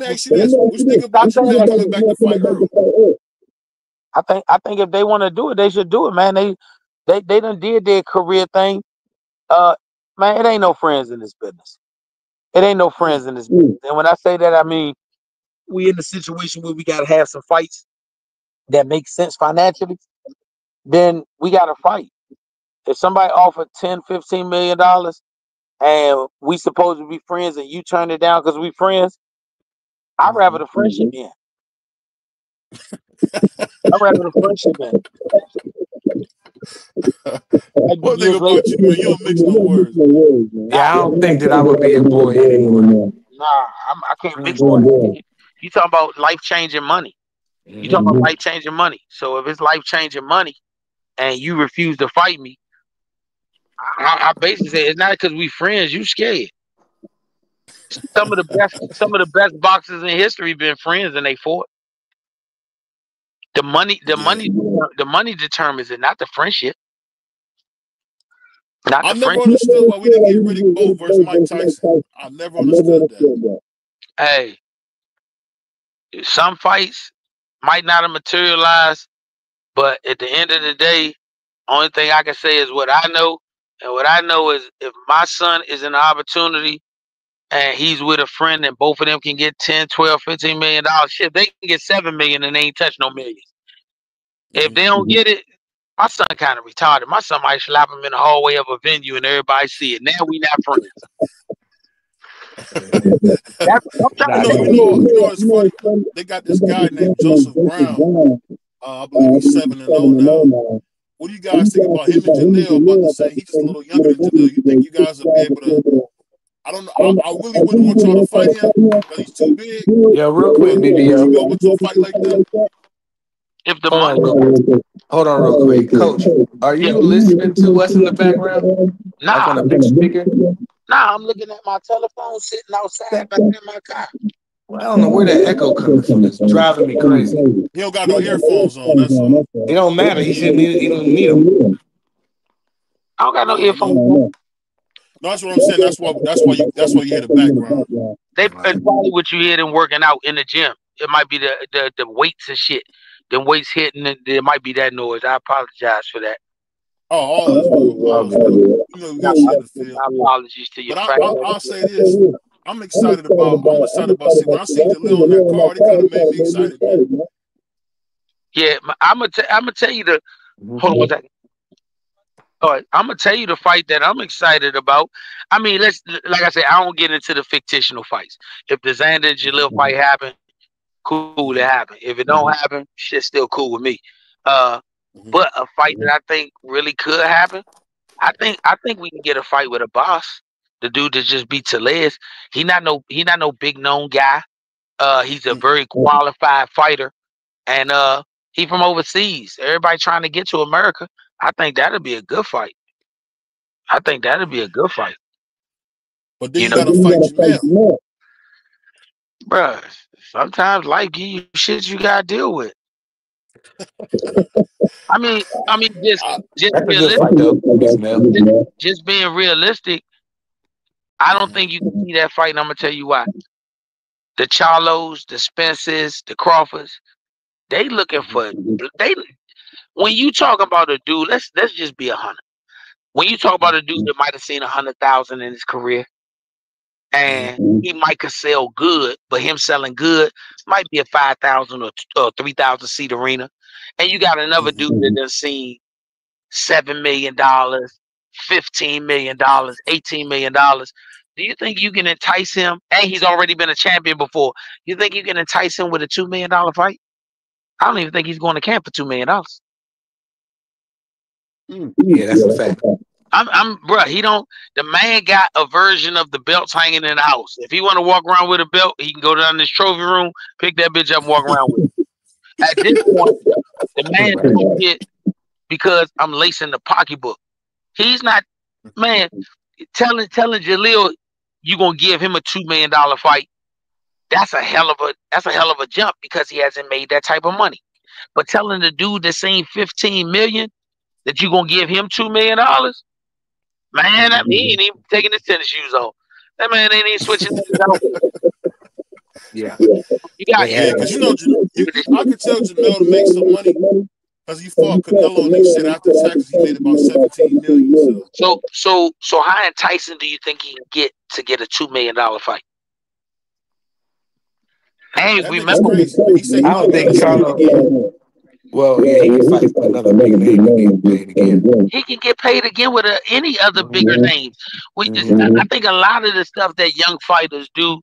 S5: ask you this: what you think about Jamel coming back to fight Earl?
S8: I think if they want to do it, they should do it, man. They done did their career thing. Man, it ain't no friends in this business. It ain't no friends in this business. And when I say that, I mean we in a situation where we gotta have some fights that make sense financially. Then we gotta fight. If somebody offered $10-15 million and we supposed to be friends and you turn it down because we friends, I'd rather the friendship end. I'd rather the friendship end.
S5: One thing about you, man, you don't mix no words.
S6: Yeah, I don't think that I would be a boy anymore.
S8: Nah, I can't mix words. You talking about life-changing money. You talking about life-changing money. So if it's life-changing money and you refuse to fight me, I basically say it's not because we friends. You scared. Some of the best boxers in history been friends and they fought. The money determines it, not the friendship.
S5: I never understood why we didn't get Riddick Bowe versus Mike Tyson. I never understood that.
S8: Hey, some fights might not have materialized, but at the end of the day, only thing I can say is what I know. And what I know is if my son is an opportunity and he's with a friend and both of them can get 10, 12, $15 million, shit, they can get 7 million and they ain't touch no millions. If they don't get it, my son kind of retarded. My son might slap him in the hallway of a venue and everybody see it. Now we not friends.
S5: You know, it's funny. They got this guy named Joseph Brown. I believe he's 7-0 now. What do you guys think about him and Jaleel? I'm about to say he's just a little younger than Jaleel. You think you guys will be able to? I don't know. I really wouldn't want y'all to fight him because he's too big.
S6: Yeah, real quick, BVO.
S5: Would you go into a fight like that?
S8: If the
S6: Hold on real quick. Coach, are you listening to us in the background?
S8: Nah.
S6: Like on a big speaker?
S8: Nah, I'm looking at my telephone sitting outside back in my car.
S6: Well, I don't know where that echo coming from. It's driving me crazy.
S5: He don't got no earphones on, that's all.
S6: It don't matter. He don't need them.
S8: I don't got no earphones.
S5: No, that's what I'm saying. That's why you hear the background.
S8: They probably what you hear them working out in the gym. It might be the weights and shit. Them weights hitting, and there might be that noise. I apologize for that.
S5: All is good. You know, we got shit in the field.
S8: Apologies to you.
S5: But I'll say this. I'm excited about see when I see Jaleel on that card, it kind of made me excited, man.
S8: Yeah, I'm gonna tell you the hold on one second. All right, I'm gonna tell you the fight that I'm excited about. I mean, like I said, I don't get into the fictional fights. If the Xander and Jaleel fight happen, cool, it happen. If it don't happen, shit's still cool with me. But a fight that I think really could happen, I think we can get a fight with a boss. The dude that just beat Tellez. He not no big known guy. He's a very qualified fighter, and he from overseas. Everybody trying to get to America. I think that'd be a good fight. But then
S5: you gotta fight Jamel.
S8: Bruh, sometimes life give you shit you gotta deal with. I mean, just
S6: That's a good fight, though.
S8: just being realistic. I don't think you can see that fight, and I'm gonna tell you why. The Charlos, the Spencers, the Crawfords, they looking for they. When you talk about a dude, let's just be 100. When you talk about a dude that might have seen 100,000 in his career, and he might could sell good, but him selling good might be a 5,000 or 3,000 seat arena, and you got another dude that done seen $7 million, $15 million, $18 million. Do you think you can entice him? And he's already been a champion before. You think you can entice him with a $2 million fight? I don't even think he's going to camp for $2 million.
S6: Yeah, that's a fact.
S8: Bro, he don't. The man got a version of the belts hanging in the house. If he want to walk around with a belt, he can go down this trophy room, pick that bitch up, and walk around with it. At this point, the man don't get because I'm lacing the pocketbook. He's not, man. Telling Jaleel you gonna give him a $2 million fight. That's a hell of a jump because he hasn't made that type of money. But telling the dude that's seen 15 million that you gonna give him $2 million, man, that he ain't even taking his tennis shoes off. That man ain't even switching his outfit.
S6: Yeah.
S9: Because I could tell Jamel to make some money because he fought Canelo and they said after Texas he made about 17 million.
S8: So how enticing do you think he can get to get a $2 million fight? Hey, remember,
S9: he said
S6: I don't think Carlo. Well, yeah, he can fight for another big name.
S8: He can get paid again with any other bigger name. I think a lot of the stuff that young fighters do,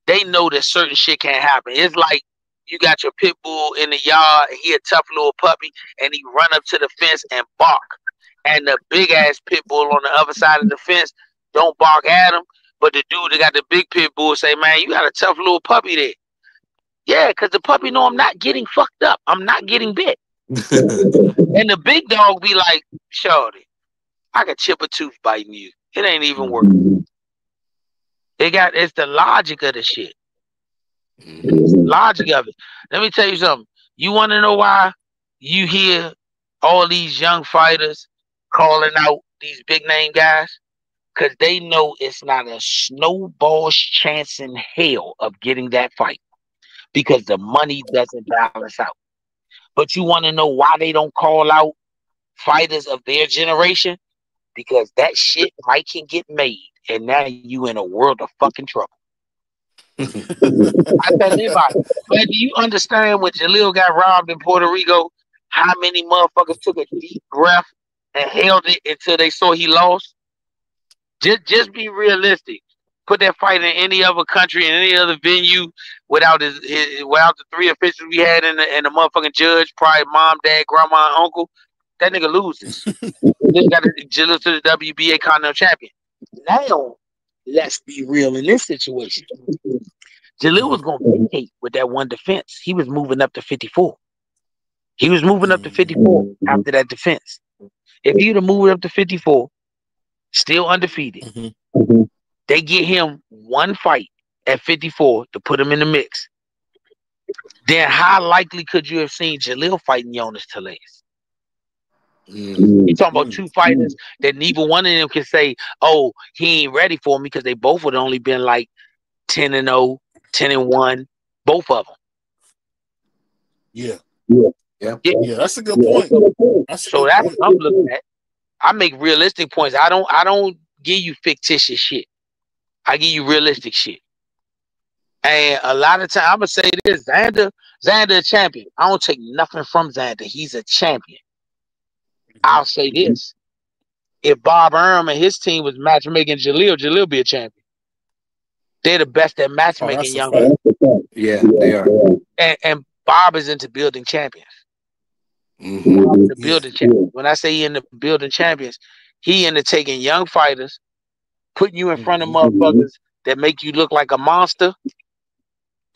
S8: they know that certain shit can't happen. It's like you got your pit bull in the yard, and he a tough little puppy, and he run up to the fence and bark. And the big ass pit bull on the other side of the fence don't bark at him, but the dude that got the big pit bull say, "Man, you got a tough little puppy there." Yeah, because the puppy know I'm not getting fucked up. I'm not getting bit. And the big dog be like, "Shorty, I could chip a tooth biting you. It ain't even working." It's the logic of the shit. It's the logic of it. Let me tell you something. You want to know why you hear all these young fighters calling out these big name guys? Because they know it's not a snowball's chance in hell of getting that fight. Because the money doesn't balance out. But you want to know why they don't call out fighters of their generation? Because that shit might can get made, and now you in a world of fucking trouble. I tell anybody, man, do you understand when Jaleel got robbed in Puerto Rico, how many motherfuckers took a deep breath and held it until they saw he lost? Just be realistic. Put that fight in any other country, in any other venue, without without the three officials we had and the motherfucking judge, probably mom, dad, grandma, and uncle, that nigga loses. Just got to Jaleel to the WBA Continental Champion. Now, let's be real in this situation. Jaleel was going to vacate with that one defense. He was moving up to 54. He was moving up to 54 after that defense. If he'd have moved up to 54, still undefeated, they get him one fight at 54 to put him in the mix. Then how likely could you have seen Jaleel fighting Jonas Telez? You're talking about two fighters that neither one of them can say, "Oh, he ain't ready for me," because they both would only been like 10-0, 10-1, both of them.
S9: Yeah,
S8: that's
S9: a good point.
S8: That's what I'm looking at. I make realistic points. I don't give you fictitious shit. I give you realistic shit. And a lot of time, I'm gonna say this: Xander a champion. I don't take nothing from Xander. He's a champion. I'll say this: if Bob Arum and his team was matchmaking Jaleel be a champion. They're the best at matchmaking young men.
S6: Yeah, they are.
S8: And Bob is into building champions. The building champions. When I say he into building champions, he into taking young fighters, putting you in front of motherfuckers that make you look like a monster,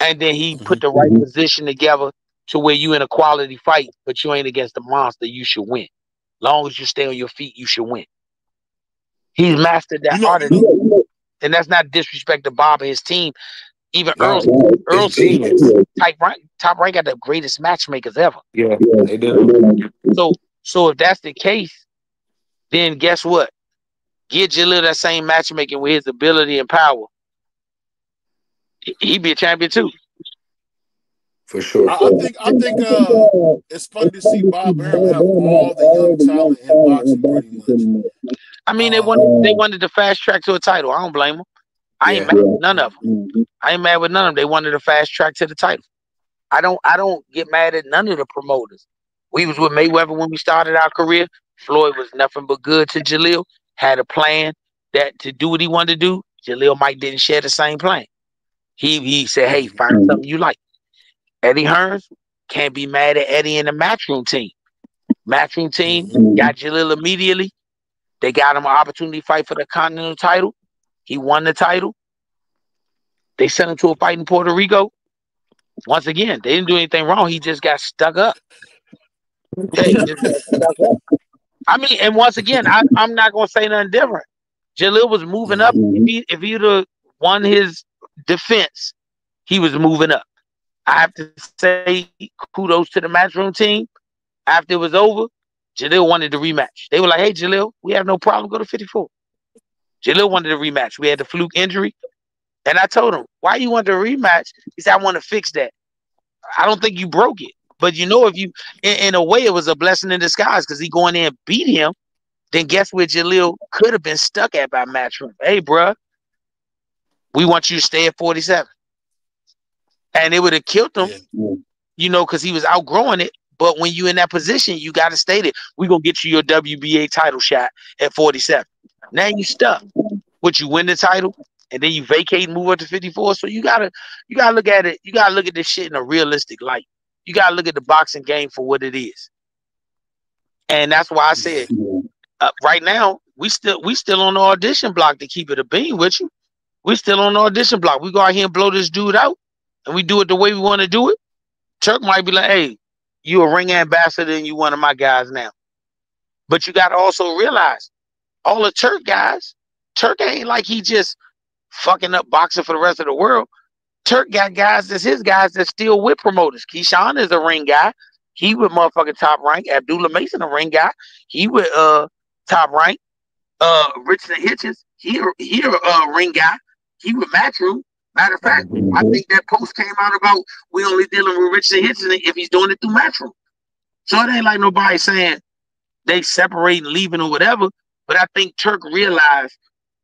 S8: and then he put the right position together to where you in a quality fight, but you ain't against the monster. You should win. Long as you stay on your feet, you should win. He's mastered that art, and that's not disrespect to Bob and his team. Even
S6: No,
S8: Earl
S6: it's genius.
S8: Top Rank got the greatest matchmakers ever.
S6: Yeah, they do.
S8: So if that's the case, then guess what? Get Jalil that same matchmaking with his ability and power. He'd be a champion too.
S6: For sure.
S9: I think it's fun to see Bob Arum have all the young talent in boxing pretty much.
S8: I mean, they wanted to fast track to a title. I don't blame them. I ain't mad with none of them. I ain't mad with none of them. They wanted to fast track to the title. I don't get mad at none of the promoters. We was with Mayweather when we started our career. Floyd was nothing but good to Jalil. Had a plan that to do what he wanted to do. Jalil Mike didn't share the same plan. He said, hey, find something you like. Eddie Hearns can't be mad at Eddie and the Matchroom team. Matchroom team got Jalil immediately. They got him an opportunity to fight for the Continental title. He won the title. They sent him to a fight in Puerto Rico. Once again, they didn't do anything wrong. He just got stuck up. I mean, and once again, I'm not going to say nothing different. Jalil was moving up. If he'd have won his defense, he was moving up. I have to say kudos to the Matchroom team. After it was over, Jalil wanted the rematch. They were like, hey, Jalil, we have no problem. Go to 54. Jalil wanted a rematch. We had the fluke injury. And I told him, why you want the rematch? He said, I want to fix that. I don't think you broke it. But you know, if you, in a way, it was a blessing in disguise because he going in and beat him. Then guess where Jalil could have been stuck at by Matchroom? Hey, bruh, we want you to stay at 47. And it would have killed him, you know, because he was outgrowing it. But when you in that position, you got to stay there. We're going to get you your WBA title shot at 47. Now you stuck. But you win the title, and then you vacate and move up to 54. So you gotta look at it. You gotta look at this shit in a realistic light. You gotta look at the boxing game for what it is. And that's why I said, right now, we still on the audition block to keep it a bean with you. We still on the audition block. We go out here and blow this dude out, and we do it the way we want to do it. Turk might be like, hey, you a ring ambassador and you one of my guys now. But you got to also realize, all the Turk guys, Turk ain't like he just fucking up boxing for the rest of the world. Turk got guys that's his guys that's still with promoters. Keyshawn is a ring guy. He with motherfucking Top Rank. Abdullah Mason, a ring guy. He with Top Rank. Richard Hitchens, he a ring guy. He with Matchroom. Matter of fact, I think that post came out about we only dealing with Richard Hitchens if he's doing it through Matchroom. So it ain't like nobody saying they separate and leaving or whatever. But I think Turk realized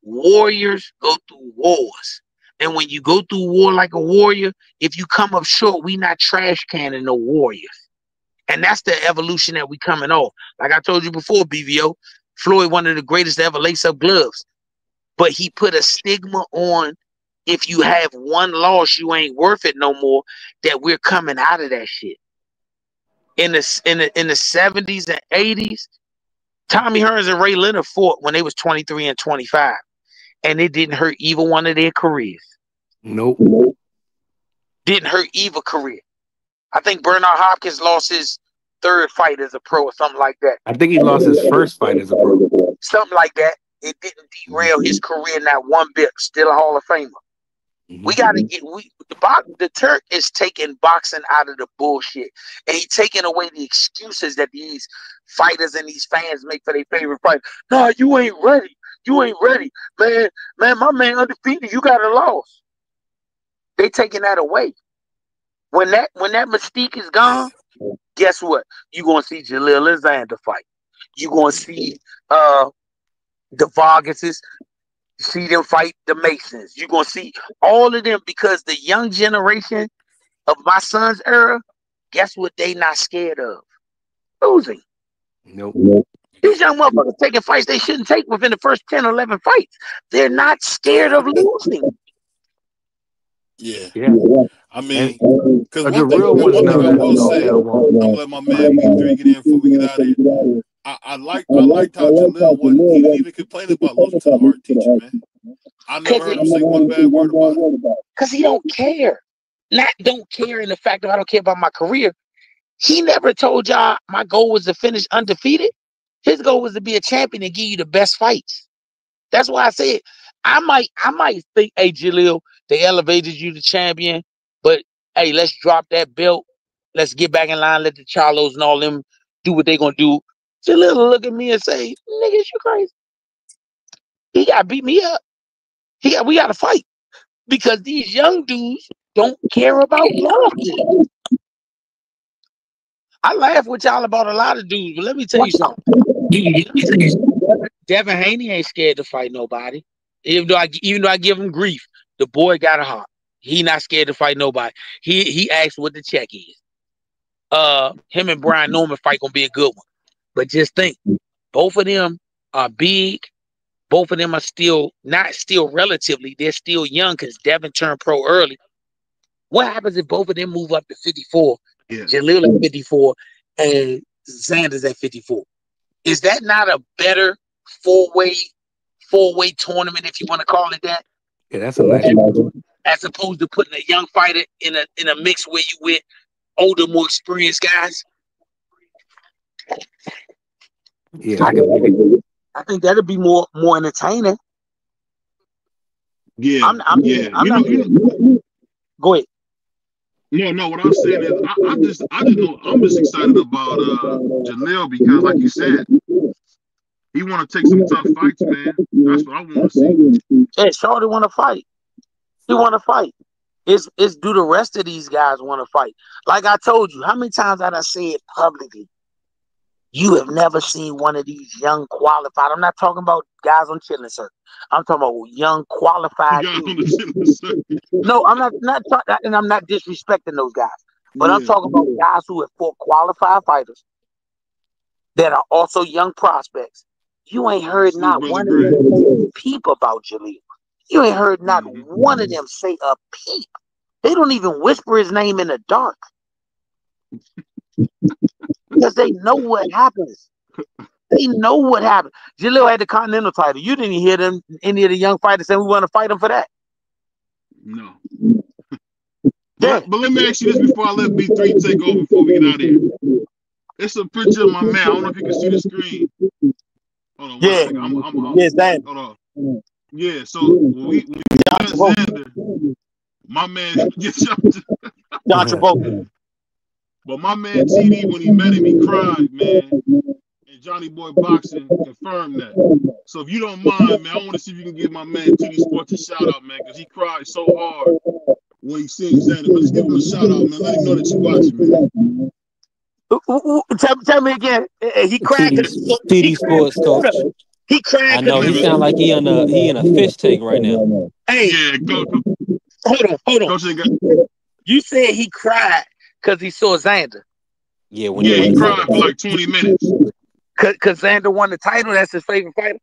S8: warriors go through wars. And when you go through war like a warrior, if you come up short, we not trash canning no warriors. And that's the evolution that we coming off. Like I told you before, BVO, Floyd, one of the greatest to ever lace up gloves. But he put a stigma on, if you have one loss, you ain't worth it no more, that we're coming out of that shit. In the 70s and 80s, Tommy Hearns and Ray Leonard fought when they was 23 and 25. And it didn't hurt either one of their careers.
S6: Nope.
S8: Didn't hurt either career. I think Bernard Hopkins lost his third fight as a pro or something like that.
S6: I think he lost his first fight as a pro.
S8: Something like that. It didn't derail his career not one bit. Still a Hall of Famer. We got to get the Turk is taking boxing out of the bullshit, and he's taking away the excuses that these fighters and these fans make for their favorite fight. No, you ain't ready. You ain't ready, man. Man, my man undefeated. You got a loss. They taking that away. When that mystique is gone, guess what? You gonna see Jalil and Xander fight. You gonna see the Vargases. See them fight the Masons. You're going to see all of them, because the young generation of my son's era, guess what they not scared of? Losing.
S6: Nope.
S8: These young motherfuckers taking fights they shouldn't take within the first 10 or 11 fights. They're not scared of losing.
S9: Yeah. I
S6: the
S9: mean, because
S6: real
S9: one thing I
S6: ones
S9: will say, I'm going to let my man B3 get in before we get out of here. I liked how Jalil he didn't even complain about losing to the art teacher, man. I never heard him say one bad word about it.
S8: Because he don't care. Not don't care in the fact that I don't care about my career. He never told y'all my goal was to finish undefeated. His goal was to be a champion and give you the best fights. That's why I said I might think, hey, Jalil, They elevated you to champion, but hey, let's drop that belt. Let's get back in line. Let the Charlos and all them do what they gonna do. Jaleel look at me and say, "Nigga, you crazy? He got to beat me up. We got to fight because these young dudes don't care about losses." I laugh with y'all about a lot of dudes, but let me tell you something. Devin Haney ain't scared to fight nobody. Even though I give him grief, the boy got a heart. He not scared to fight nobody. He asked what the check is. Him and Brian Norman fight gonna be a good one. But just think, both of them are big. Both of them are not still relatively. They're still young because Devin turned pro early. What happens if both of them move up to 54? Yeah. Jaleel at 54 and Xander's at 54. Is that not a better four-way tournament, if you want to call it that?
S6: Yeah, that's a nice.
S8: As opposed to putting a young fighter in a mix where you with older, more experienced guys.
S6: Yeah,
S8: I think that'd be more entertaining.
S5: Yeah,
S8: I'm not. Go ahead.
S5: No. What I'm saying is, I just know I'm just excited about Jaleel because, like you said, he want to take some tough fights, man. That's what I want to see.
S8: Hey, Shorty want to fight. He want to fight. It's do the rest of these guys want to fight? Like I told you, how many times have I said publicly? You have never seen one of these young qualified. I'm not talking about guys on chilling circuit. I'm talking about young qualified dudes. No, I'm not talking, and I'm not disrespecting those guys. But I'm talking about guys who have fought qualified fighters that are also young prospects. You ain't heard not one of them peep about Jaleel. You ain't heard not one of them say a peep. They don't even whisper his name in the dark. Because they know what happens. They know what happened. Jaleel had the Continental title. You didn't hear them, any of the young fighters saying we want to fight him for that.
S5: No. But let me ask you this before I let B3 take over before we get out of here. It's a picture of my man. I don't know if you can see the screen. Hold on.
S8: Yeah. Yes, that.
S5: Hold on. Yeah, so when we got Xander, my man
S8: John Travolta.
S5: But my man TD, when he met him, he cried, man. And Johnny Boy Boxing confirmed that. So if you don't mind, man, I want to see if you can give my man TD Sports a shout out, man, because he cried so hard when he seen Xander. Let's give him a shout out, man. Let him know that you watching, man.
S8: Tell me again. He cried.
S7: TD Sports Coach.
S8: He cried.
S7: I know he sound like he in a fish tank right now.
S8: Hey,
S5: yeah,
S8: hold on. You said he cried because he saw Xander.
S7: Yeah,
S5: he cried for like 20 minutes.
S8: Because Xander won the title. That's his favorite fighter.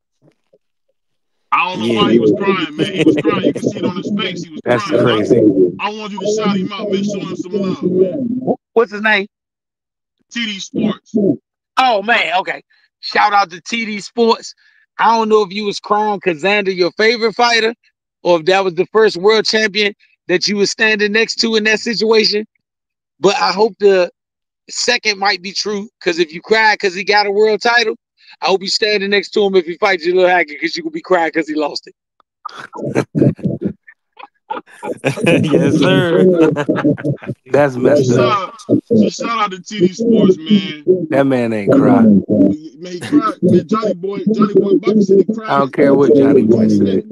S5: I don't know why he was crying, man. He was crying. You can see it on his face. He was crying.
S6: That's crazy.
S5: I want you to shout him out, man. Show him some love, man.
S8: What's his name?
S5: TD Sports.
S8: Oh, man. Okay. Shout out to TD Sports. I don't know if you was crying because Xander your favorite fighter or if that was the first world champion that you was standing next to in that situation. But I hope the second might be true because if you cry because he got a world title, I hope you standing next to him if he fights you, little Hackett, because you could be crying because he lost it.
S7: Yes, sir.
S6: That's messed up.
S5: So shout out to TD Sports, man.
S6: That man ain't crying.
S5: Man, he cried. Man, Johnny Boy Boxing, he cried.
S6: I don't care what Johnny Boy said.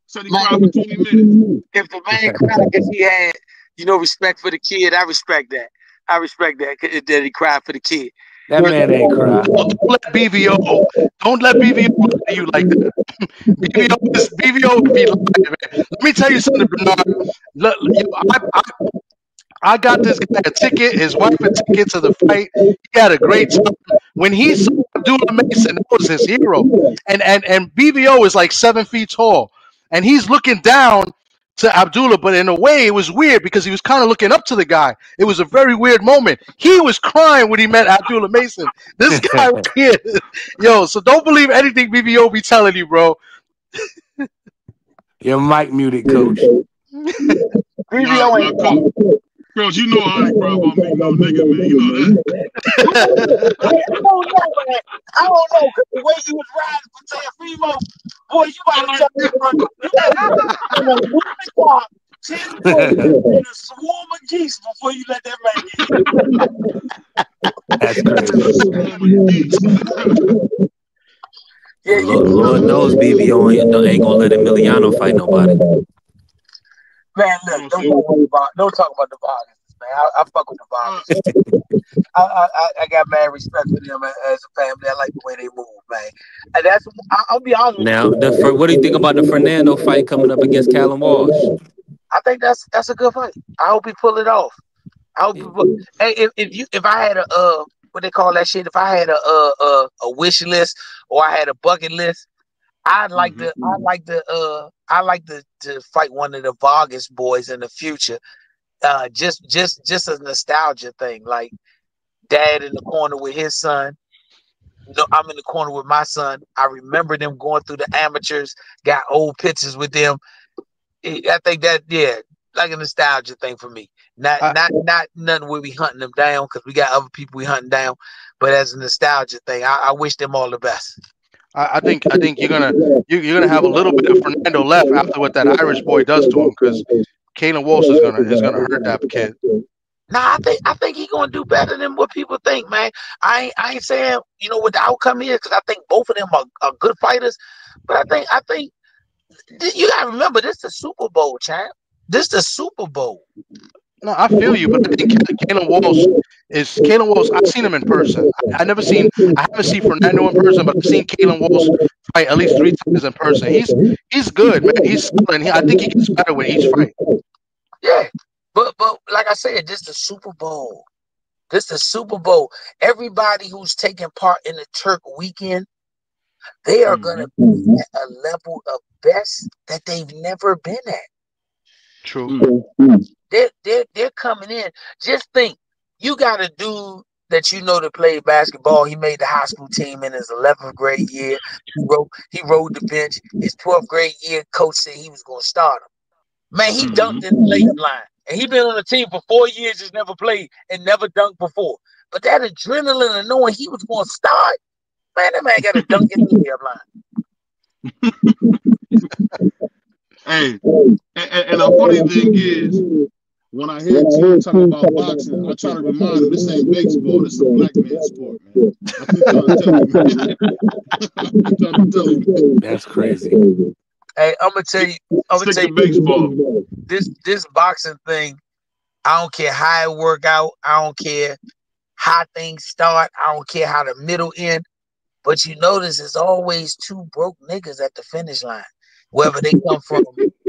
S5: Said he cried for 20 minutes.
S8: If the man cried because he had, respect for the kid, I respect that. I respect that he cried for the kid.
S6: That man ain't crying.
S10: Don't let BVO lie to you like that. BVO would be lying, man. Let me tell you something, Bernard. I got this guy a ticket, his wife a ticket to the fight. He had a great time. When he saw Abdullah Mason, that was his hero. And BVO is like 7 feet tall. And he's looking down to Abdullah, but in a way it was weird because he was kind of looking up to the guy. It was a very weird moment. He was crying when he met Abdullah Mason. This guy right here. Yo, so don't believe anything BVO be telling you, bro.
S6: Your mic muted, coach.
S8: BVO ain't
S9: Girls, you know I ain't proud about me, no nigga, man. You know that.
S8: I don't know, man. I don't know. Cause the way you was riding for Taffremo, boy, you might have jumped in front. You had a moving car, 10 foot, and a swarm of geese before you let that man get you.
S7: That's crazy.
S9: Swarm of geese.
S8: Yeah,
S7: Lord knows BVO ain't gonna let Emiliano fight nobody.
S8: Man, look, don't talk about the Vargas, man. I fuck with the Vargas. I got mad respect for them as a family. I like the way they move, man. And that's I'll be honest with
S7: Now,
S8: you.
S7: what do you think about the Fernando fight coming up against Callum Walsh?
S8: I think that's a good fight. I hope he pull it off. I hope he pull. Hey, if I had a what they call that shit, if I had a wish list or I had a bucket list, I'd like to fight one of the Vargas boys in the future. Just a nostalgia thing, like dad in the corner with his son. No, I'm in the corner with my son. I remember them going through the amateurs, got old pictures with them. I think that, yeah, like a nostalgia thing for me. Not nothing where we hunting them down because we got other people we hunting down, but as a nostalgia thing, I wish them all the best.
S10: I think you're gonna have a little bit of Fernando left after what that Irish boy does to him, because Kalen Walsh is gonna hurt that kid.
S8: Nah, I think he's gonna do better than what people think, man. I ain't saying what the outcome is, because I think both of them are good fighters, but I think you gotta remember, this is the Super Bowl, champ. This is the Super Bowl.
S10: No, I feel you, but I think Kalen Walsh. I've seen him in person. I haven't seen Fernando in person, but I've seen Kalen Walsh fight at least 3 times in person. He's good, man. He's solid. I think he gets better with each fight.
S8: Yeah, but like I said, this is the Super Bowl. This is the Super Bowl. Everybody who's taking part in the Turk weekend, they are gonna be at a level of best that they've never been at.
S10: True.
S8: They're coming in. Just think, you got a dude that that played basketball. He made the high school team in his 11th grade year. He rode the bench. His 12th grade year, coach said he was gonna start him. Man, he dunked in the layup line, and he been on the team for 4 years, just never played and never dunked before. But that adrenaline of knowing he was gonna start, man, that man got to dunk in the layup line.
S9: Hey, and the funny thing is, when I hear Tim talking about boxing, I try to remind him this ain't baseball, this is a black man sport, man. I keep trying to tell him.
S7: That's crazy.
S8: Hey, I'm gonna tell you,
S9: baseball.
S8: This boxing thing, I don't care how it work out, I don't care how things start, I don't care how the middle end, but you notice there's always 2 broke niggas at the finish line. Whether they come from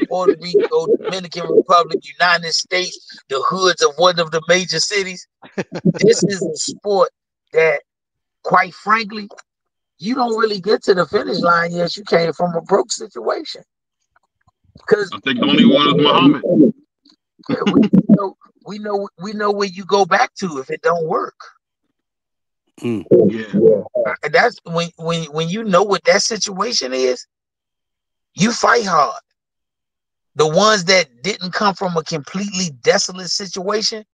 S8: Puerto Rico, Dominican Republic, United States, the hoods of one of the major cities. This is a sport that, quite frankly, you don't really get to the finish line unless you came from a broke situation. Because
S9: I think the only one is Muhammad.
S8: We know where you go back to if it don't work.
S9: Yeah.
S8: That's when you know what that situation is. You fight hard. The ones that didn't come from a completely desolate situation,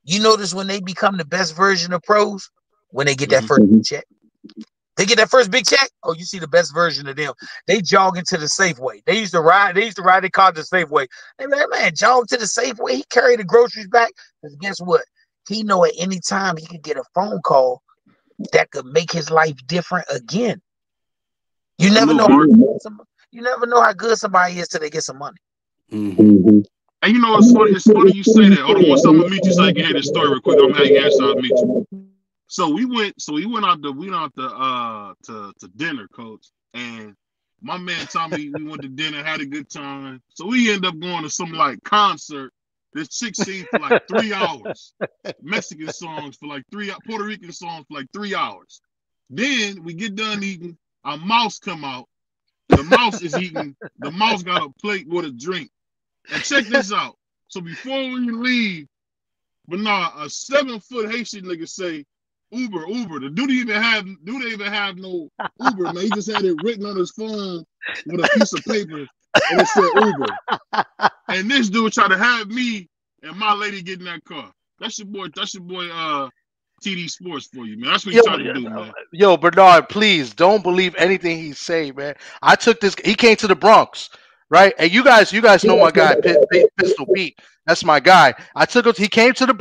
S8: you notice when they become the best version of pros, when they get that first big check. They get that first big check. Oh, you see the best version of them. They jog into the Safeway. They used to ride their car to the Safeway. They like, man, jog to the Safeway. He carry the groceries back. Because guess what? He know at any time he could get a phone call that could make his life different again. You never know how good somebody is till they get some money.
S9: And you know what's funny? It's funny you say that. Hold on, once I'm gonna meet you, so I can hear this story real quick. I'm gonna have you answer. I'll meet you. So we went out to dinner, coach, and my man told me we went to dinner, had a good time. So we end up going to some like concert. This chick sings for like 3 hours, Mexican songs for like 3, Puerto Rican songs for like 3 hours. Then we get done eating. A mouse come out. The mouse is eating. The mouse got a plate with a drink. And check this out. So before we leave, but nah, a 7-foot Haitian nigga say, Uber. The dude even have no Uber, man. He just had it written on his phone with a piece of paper and it said Uber. And this dude tried to have me and my lady get in that car. That's your boy. TD Sports for you, man. That's what he's trying to do, man.
S10: Yo, Bernard, please don't believe anything he's saying, man. I took this. He came to the Bronx, right? And you guys know my guy, Pistol Pete. That's my guy. He came to the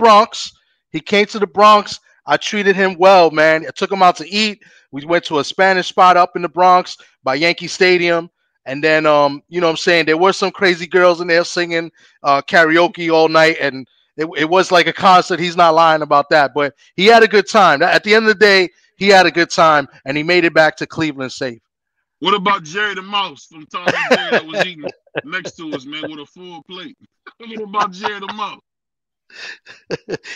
S10: Bronx. I treated him well, man. I took him out to eat. We went to a Spanish spot up in the Bronx by Yankee Stadium. And then, you know what I'm saying? There were some crazy girls in there singing karaoke all night. And it was like a concert. He's not lying about that. But he had a good time. At the end of the day, he had a good time. And he made it back to Cleveland safe.
S9: What about Jerry the Mouse from Tom and Jerry that was eating next to us, man, with a full plate? What about Jerry the Mouse?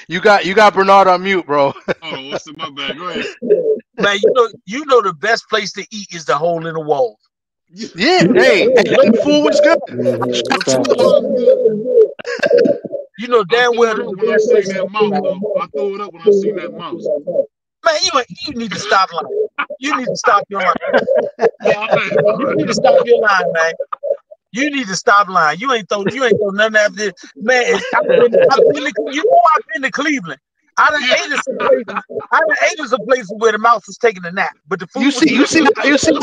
S10: You got Bernard on mute, bro.
S9: Oh, what's in my bag? Go ahead.
S8: Man, you know the best place to eat is the hole in the wall.
S10: Yeah, hey, the food was good.
S8: You know damn well
S9: when I seen that mouse, though. I threw it up when I seen that mouse.
S8: Man, you need to stop lying. You need to stop your line. You need to stop your line, man. You need to stop lying. You ain't throw nothing after this. Man, I've been to Cleveland. I done ate at some places where the mouse was taking a nap. But the food
S10: you see how it is. And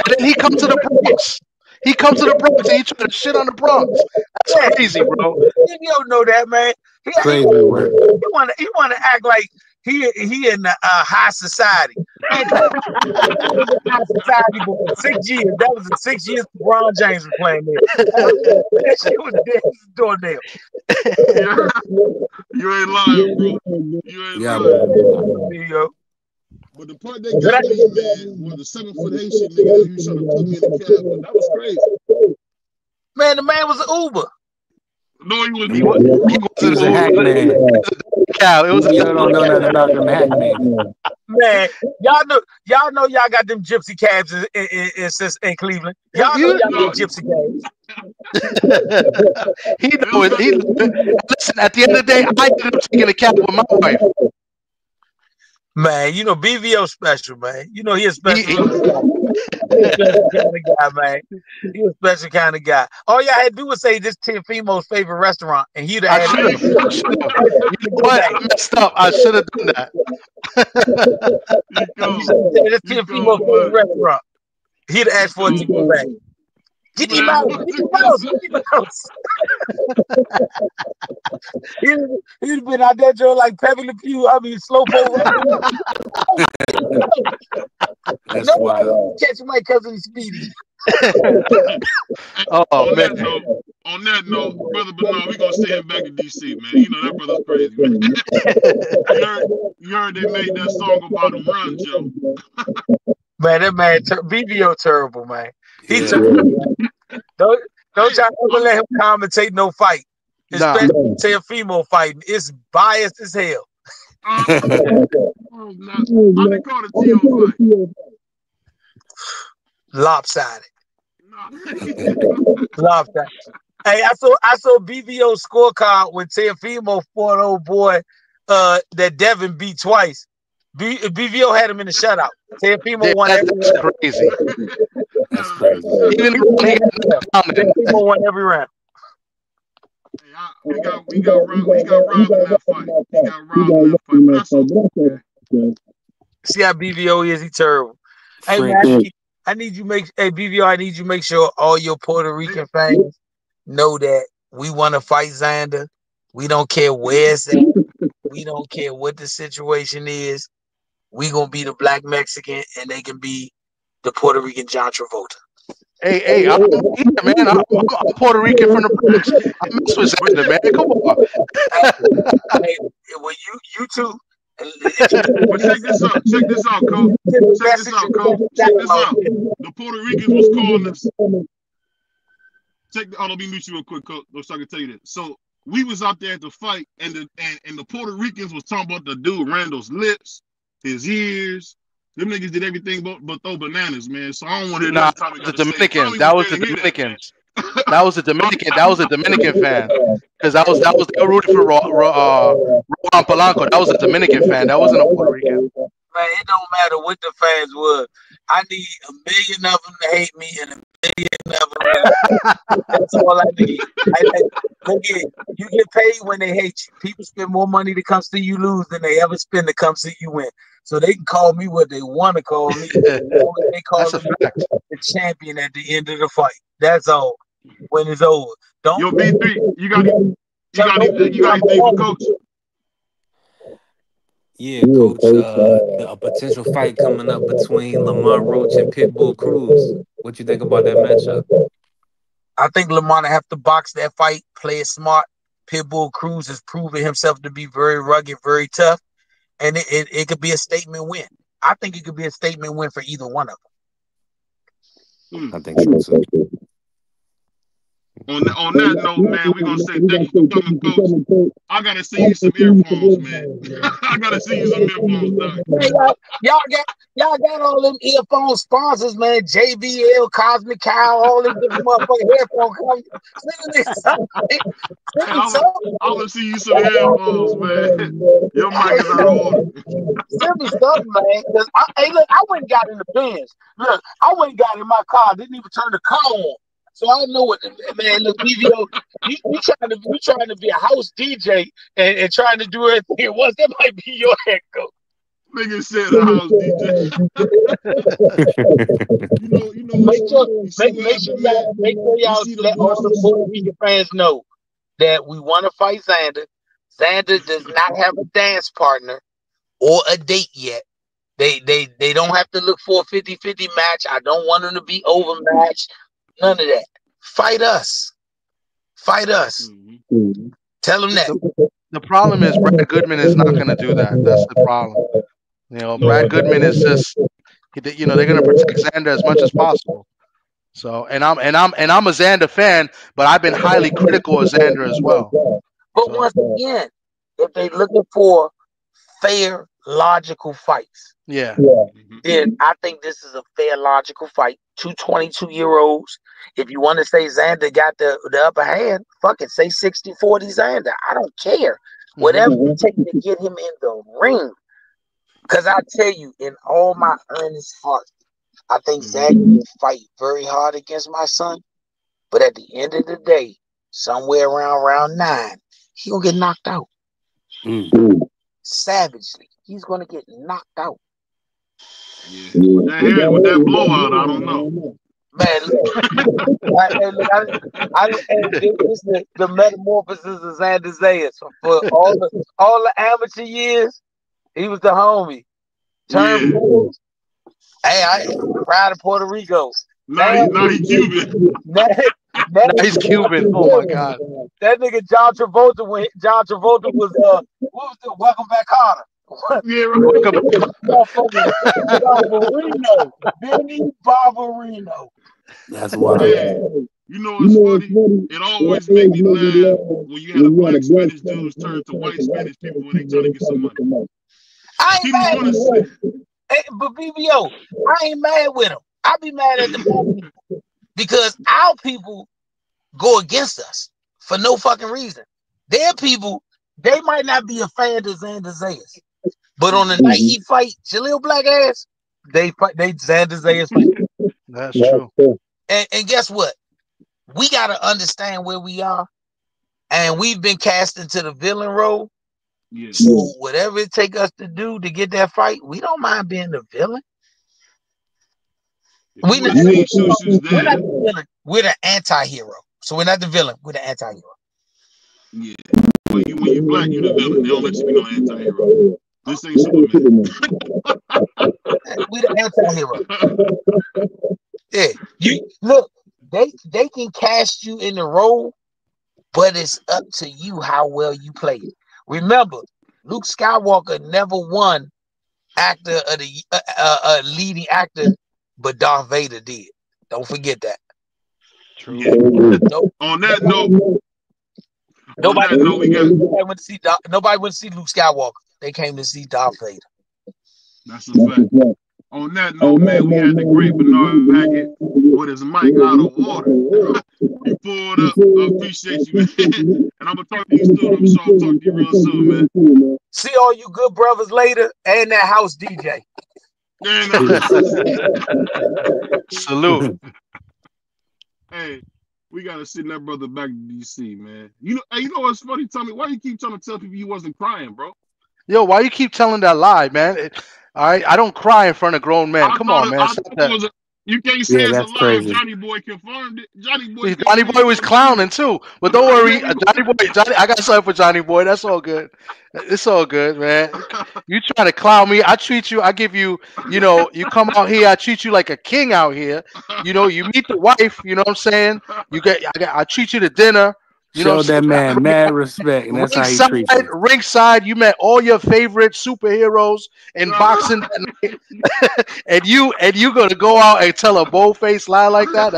S10: then he comes to the Bronx. He comes to the Bronx and he trying to shit on the Bronx. That's crazy, bro.
S8: You don't know that, man.
S7: Crazy work.
S8: He want to act like he in the high society. High society for 6 years. That was the 6 years LeBron James was playing there. That shit was dead as a doornail.
S9: You ain't lying, bro. You ain't lying. But the part that got me, man, was the 7 foot Haitian nigga that you trying to put me in the cab. That was crazy.
S8: Man, the man was an Uber.
S9: No, he was
S7: a hack man.
S10: It was
S7: you don't know nothing about them hack man.
S8: Man, y'all know y'all got them gypsy cabs in Cleveland. Y'all know y'all got gypsy cabs.
S10: He knows. Listen, at the end of the day, I ended up taking a cab with my wife.
S8: Man, you know BVO special, man. You know he a special kind of guy, man. He a special kind of guy. All y'all had to do was say this Teofimo's favorite restaurant, and he'd have had it.
S10: You know what? I messed up. I should have done that.
S8: This Teofimo's favorite restaurant. He'd have asked for a ticket back. Get him out! Get him out! Get him out! He'd been out there, Joe, like Pepe Le Pew. I mean, slow over.
S7: That's wild.
S8: Catch my cousin Speedy.
S10: Oh,
S9: on
S10: man.
S9: That note, Brother Bernard, we gonna send him back to DC, man. You know that brother's crazy, man. you heard they made that song about him run, Joe.
S8: Man, that man, BVO terrible, man. He terrible. Don't y'all ever let him commentate no fight, especially Teofimo fighting. It's biased as hell.
S9: I didn't call it Teo fight.
S8: Lopsided. Lopsided. Hey, I saw BVO scorecard when Teofimo fought old boy that Devin beat twice. BVO had him in the shutout. Teofimo won every round.
S10: That's crazy.
S7: That's crazy.
S10: Even
S8: Teofimo won every round.
S9: We got robbed in that fight. We got robbed in that fight. But that's okay.
S8: See how BVO is? He terrible. Hey man, I need you BVO. I need you make sure all your Puerto Rican fans know that we want to fight Xander. We don't care where it's at. We don't care what the situation is. We gonna be the black Mexican, and they can be the Puerto Rican John Travolta.
S10: Hey, I'm Puerto Rican from the Bronx. I mess with Xander, man. Come on.
S8: Hey, well, you too.
S9: But check this out, Coach. Check this out. The Puerto Ricans was calling us. Let me meet you real quick, Coach, so I can tell you that. So we was out there at the fight, and the Puerto Ricans was talking about the dude Randall's lips, his ears. Them niggas did everything but throw bananas, man. So I don't want to hear
S10: the Dominicans. That was the Dominicans. That was the Dominican. That was the Dominican fan. Because that was they were rooting for Rohan Polanco. That was a Dominican fan. That wasn't a Puerto Rican.
S8: Man, it don't matter what the fans were. I need 1 million of them to hate me and 1 million of them. That's all I need. You get paid when they hate you. People spend more money to come see you lose than they ever spend to come see you win. So they can call me what they want to call me. They call me the champion at the end of the fight. That's all. When it's over. Don't.
S9: Yo, B3, you got anything for Coach?
S4: Yeah, Coach. A potential fight coming up between Lamont Roach and Pitbull Cruz. What you think about that matchup?
S8: I think Lamont have to box that fight, play it smart. Pitbull Cruz has proven himself to be very rugged, very tough, and it could be a statement win. I think it could be a statement win for either one of them.
S4: I think so too.
S9: On that note, man, we're gonna say thank you for coming, Coach. I gotta see you some earphones, man. I gotta see you some earphones, dog.
S8: Hey, y'all got all them earphone sponsors, man. JBL, Cosmic Cow, all them different motherfucking earphone companies.
S9: I wanna see you some earphones, man. Your mic is out of order.
S8: Simple stuff, man. Hey, look, I went and got in the Benz. Look, I went and got in my car. Didn't even turn the car on. So I know what, man. Look, BVO, you trying to be a house DJ and trying to do everything at once. That might be your head coach.
S9: Nigga said a house DJ.
S8: Make sure y'all let all the Puerto Rican fans know that we want to fight Xander. Xander does not have a dance partner or a date yet. They don't have to look for a 50-50 match. I don't want them to be overmatched. None of that. Fight us. Fight us.
S10: Mm-hmm.
S8: Tell them that.
S10: The problem is Brad Goodman is not going to do that. That's the problem. You know, Brad Goodman is just, you know, they're going to protect Xander as much as possible. So, and I'm a Xander fan, but I've been highly critical of Xander as well.
S8: But once again, if they're looking for fair, logical fights, then I think this is a fair, logical fight. 2 22-year-olds. If you want to say Xander got the upper hand, fuck it, say 60-40 Xander. I don't care. Whatever it takes to get him in the ring. Because I tell you, in all my earnest heart, I think Xander will fight very hard against my son. But at the end of the day, somewhere around round 9, he's going to get knocked out. Savagely. He's going to get knocked out.
S9: Yeah. With that blowout, I don't know.
S8: Man, this is the metamorphosis of Xander Zayas. For all the amateur years, he was the homie. Turned pro. Hey, I proud of Puerto Rico.
S9: Now he's Cuban.
S10: Now he's Cuban. Oh my God.
S8: That nigga John Travolta was what was the Welcome Back Carter.
S9: Yeah, right.
S8: Barbarino. Benny Barbarino.
S4: That's wild.
S9: You know what's funny? It always makes me laugh when you had a black Spanish dudes turn to white Spanish people when they trying to get some money.
S8: I ain't mad with him. But BVO, I ain't mad with him. I be mad at the people because our people go against us for no fucking reason. Their people, they might not be a fan of Xander Zayas. But on the night he fight Jaleel Black ass, they Xander Zayas fight.
S10: That's true.
S8: And guess what? We gotta understand where we are, and we've been cast into the villain role.
S9: Yeah.
S8: So whatever it take us to do to get that fight, we don't mind being the villain. We're not the villain. We're the anti-hero. So we're not the villain. We're the anti-hero.
S9: Yeah. When you black, you the villain. They don't let you be no anti-hero. This ain't Superman.
S8: We the anti-hero. Yeah. You look, they can cast you in the role, but it's up to you how well you play it. Remember, Luke Skywalker never won actor of the leading actor, but Darth Vader did. Don't forget that.
S10: True.
S9: Yeah. On that note,
S8: nobody went to see Luke Skywalker. They came to see Darth Vader.
S9: That's a fact. On that note, man, we had the great Bernard Hackett with his mic out of order. He pulled up. I appreciate you, man. And I'm going to talk to you soon. I'm sure I'll talk to you real soon, man.
S8: See all you good brothers later and that house DJ.
S10: Salute.
S9: Hey, We gotta send that brother back to DC, man. You know what's funny? Tell me why you keep trying to tell people you wasn't crying, bro.
S10: Yo, why you keep telling that lie, man? All right, I don't cry in front of grown men. Come on, man.
S9: I thought it was you can't say
S6: Yeah,
S9: it's a
S6: that's
S9: lie.
S6: crazy.
S9: Johnny Boy confirmed it. Johnny Boy
S10: See,
S9: came
S10: Johnny
S9: on
S10: Boy
S9: here
S10: was
S9: and
S10: clowning too, but don't worry, Johnny, I got something for Johnny Boy. That's all good. It's all good, man. You trying to clown me? I treat you. I give you. You know, you come out here. I treat you like a king out here. You know, you meet the wife. You know what I'm saying? I treat you to dinner. You know
S6: Show
S10: what I'm
S6: that
S10: saying?
S6: man mad respect, and that's how he treats you.
S10: Ringside, you met all your favorite superheroes in boxing that night, and you gonna go out and tell a bold-faced lie like that?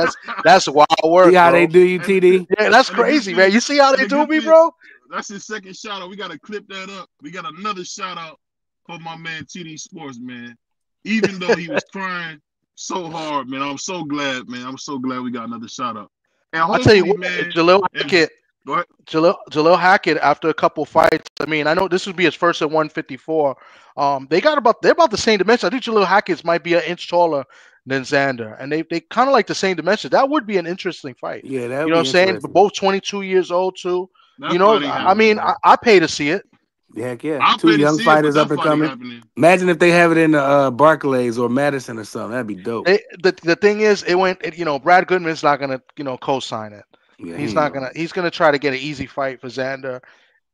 S10: That's wild work,
S6: See how
S10: bro.
S6: they do you, TD?
S10: Yeah, that's crazy, man. You see how they do me, bro?
S9: That's his second shout out. We gotta clip that up. We got another shout out for my man TD Sports, man. Even though he was crying so hard, man. I'm so glad, man. I'm so glad we got another shout out. And
S10: I'll tell you what,
S9: man,
S10: Jalil Hackett.
S9: Go ahead.
S10: Jalil Hackett, after a couple fights, I mean, I know this would be his first at 154. They're about the same dimension. I think Jalil Hackett might be an inch taller than Xander, and they kind of like the same dimension. That would be an interesting fight.
S6: Yeah, that
S10: you know what I'm saying? But both 22 years old too.
S9: That
S10: you know,
S9: fight ain't
S10: I mean, I pay to see it.
S6: Heck yeah,
S9: I'll
S6: two
S9: pay to
S6: young
S9: see
S6: fighters
S9: it,
S6: up
S9: but
S6: and
S9: that fight ain't
S6: coming.
S9: happening.
S6: Imagine if they have it in Barclays or Madison or something. That'd be dope.
S10: The thing is, you know, Brad Goodman's not gonna co-sign it.
S6: Yeah,
S10: He's not gonna. He's gonna try to get an easy fight for Xander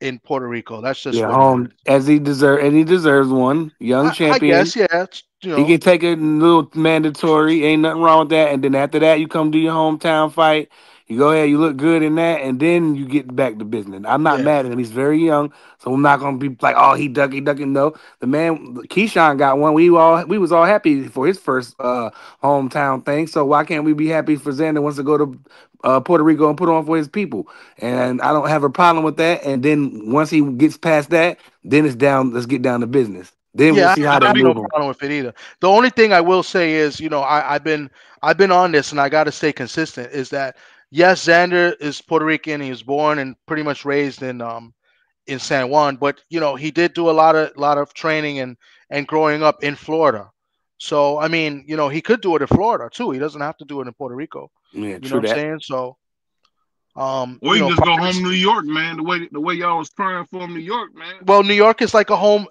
S10: in Puerto Rico. That's just what
S6: home as he deserves one. Young champion.
S10: I guess, yeah. You know,
S6: he can take a little mandatory. Ain't nothing wrong with that. And then after that, you come do your hometown fight. You go ahead, you look good in that, and then you get back to business. I'm not mad at him. He's very young, so I'm not gonna be like, oh, he ducking. No, the man Keyshawn got one. We was all happy for his first hometown thing. So why can't we be happy for Xander wants to go to Puerto Rico and put on for his people? And I don't have a problem with that. And then once he gets past that, then it's down. Let's get down to business. Then we'll see how they move.
S10: No problem with it either. The only thing I will say is, you know, I've been on this, and I got to stay consistent. Is that yes, Xander is Puerto Rican. He was born and pretty much raised in San Juan, but you know, he did do a lot of training and growing up in Florida. So I mean, you know, he could do it in Florida too. He doesn't have to do it in Puerto Rico.
S6: Yeah,
S10: you know what I'm saying? So.
S9: Or you just go home to New York, man. The way y'all was crying for him, New York, man.
S10: Well, New York is like a home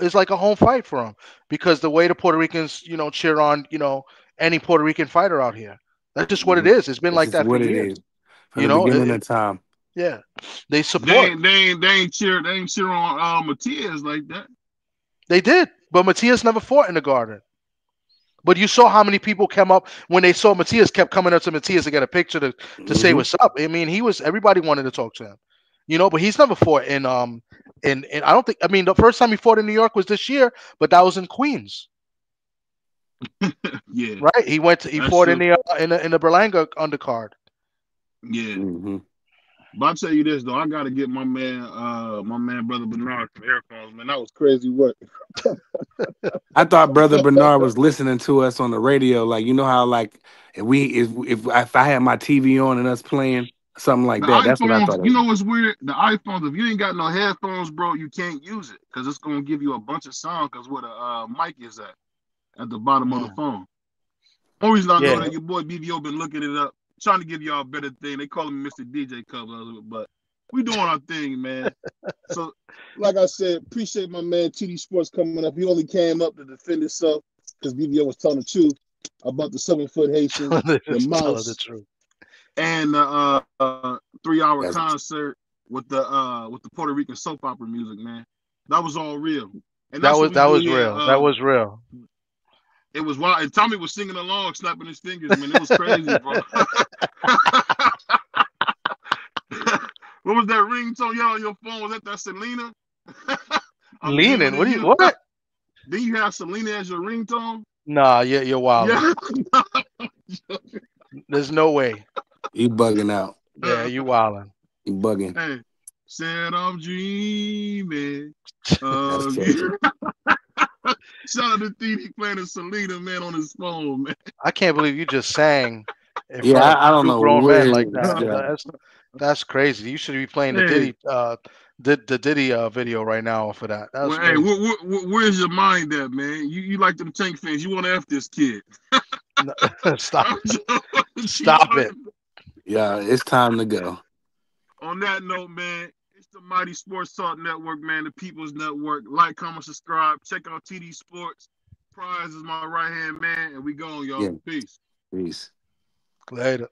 S10: fight for him, because the way the Puerto Ricans, you know, cheer on, you know, any Puerto Rican fighter out here. That's just what it is. It's been like that for years.
S6: From the beginning of time.
S10: Yeah, they support.
S9: They ain't cheer on Matias like that.
S10: They did, but Matias never fought in the Garden. But you saw how many people came up when they saw Matias, kept coming up to Matias to get a picture to say what's up. I mean, everybody wanted to talk to him, you know. But he's never fought in I don't think. I mean, the first time he fought in New York was this year, but that was in Queens.
S9: Yeah,
S10: right. He fought in the Berlanga undercard.
S9: Yeah. Mm-hmm. But I'll tell you this though, I gotta get my man Brother Bernard from Airphones, man. That was crazy work.
S6: I thought Brother Bernard was listening to us on the radio, like, you know how, like, if I had my TV on and us playing something like that. That's what I thought.
S9: You know what's weird? The iPhones, if you ain't got no headphones, bro, you can't use it because it's gonna give you a bunch of sound because where the mic is at the bottom of the phone. Only reason I know that your boy BVO been looking it up, trying to give y'all a better thing. They call him Mr. DJ Cover, but we doing our thing, man. So, like I said, appreciate my man TD Sports coming up. He only came up to defend himself because BVO was telling the truth about the 7-foot Haitian, the mouse,
S10: the truth,
S9: and the 3-hour concert with the Puerto Rican soap opera music, man. That was all real. And
S10: that was real. That was real.
S9: It was wild. And Tommy was singing along, snapping his fingers, man. It was crazy, bro. What was that ringtone y'all on your phone? Was that Selena?
S10: Leaning? What?
S9: Did you have Selena as your ringtone?
S10: Nah, you're wild.
S9: Yeah.
S10: There's no way.
S6: You bugging out.
S10: Yeah, you wilding.
S6: You bugging.
S9: Hey, said I'm dreaming. Shout out to TD playing Selena, man, on his phone, man.
S10: I can't believe you just sang.
S6: I don't know.
S10: Grown men like that. That's crazy. You should be playing the Diddy video right now for that.
S9: Hey, where's your mind at, man? You like them Tank fans? You want to F this kid?
S10: Stop. Stop it.
S6: Yeah, it's time to go.
S9: On that note, man, it's the Mighty Sports Talk Network, man, the People's Network. Like, comment, subscribe. Check out TD Sports. Prize is my right-hand man, and we go, y'all.
S6: Yeah.
S9: Peace.
S6: Peace.
S10: Later.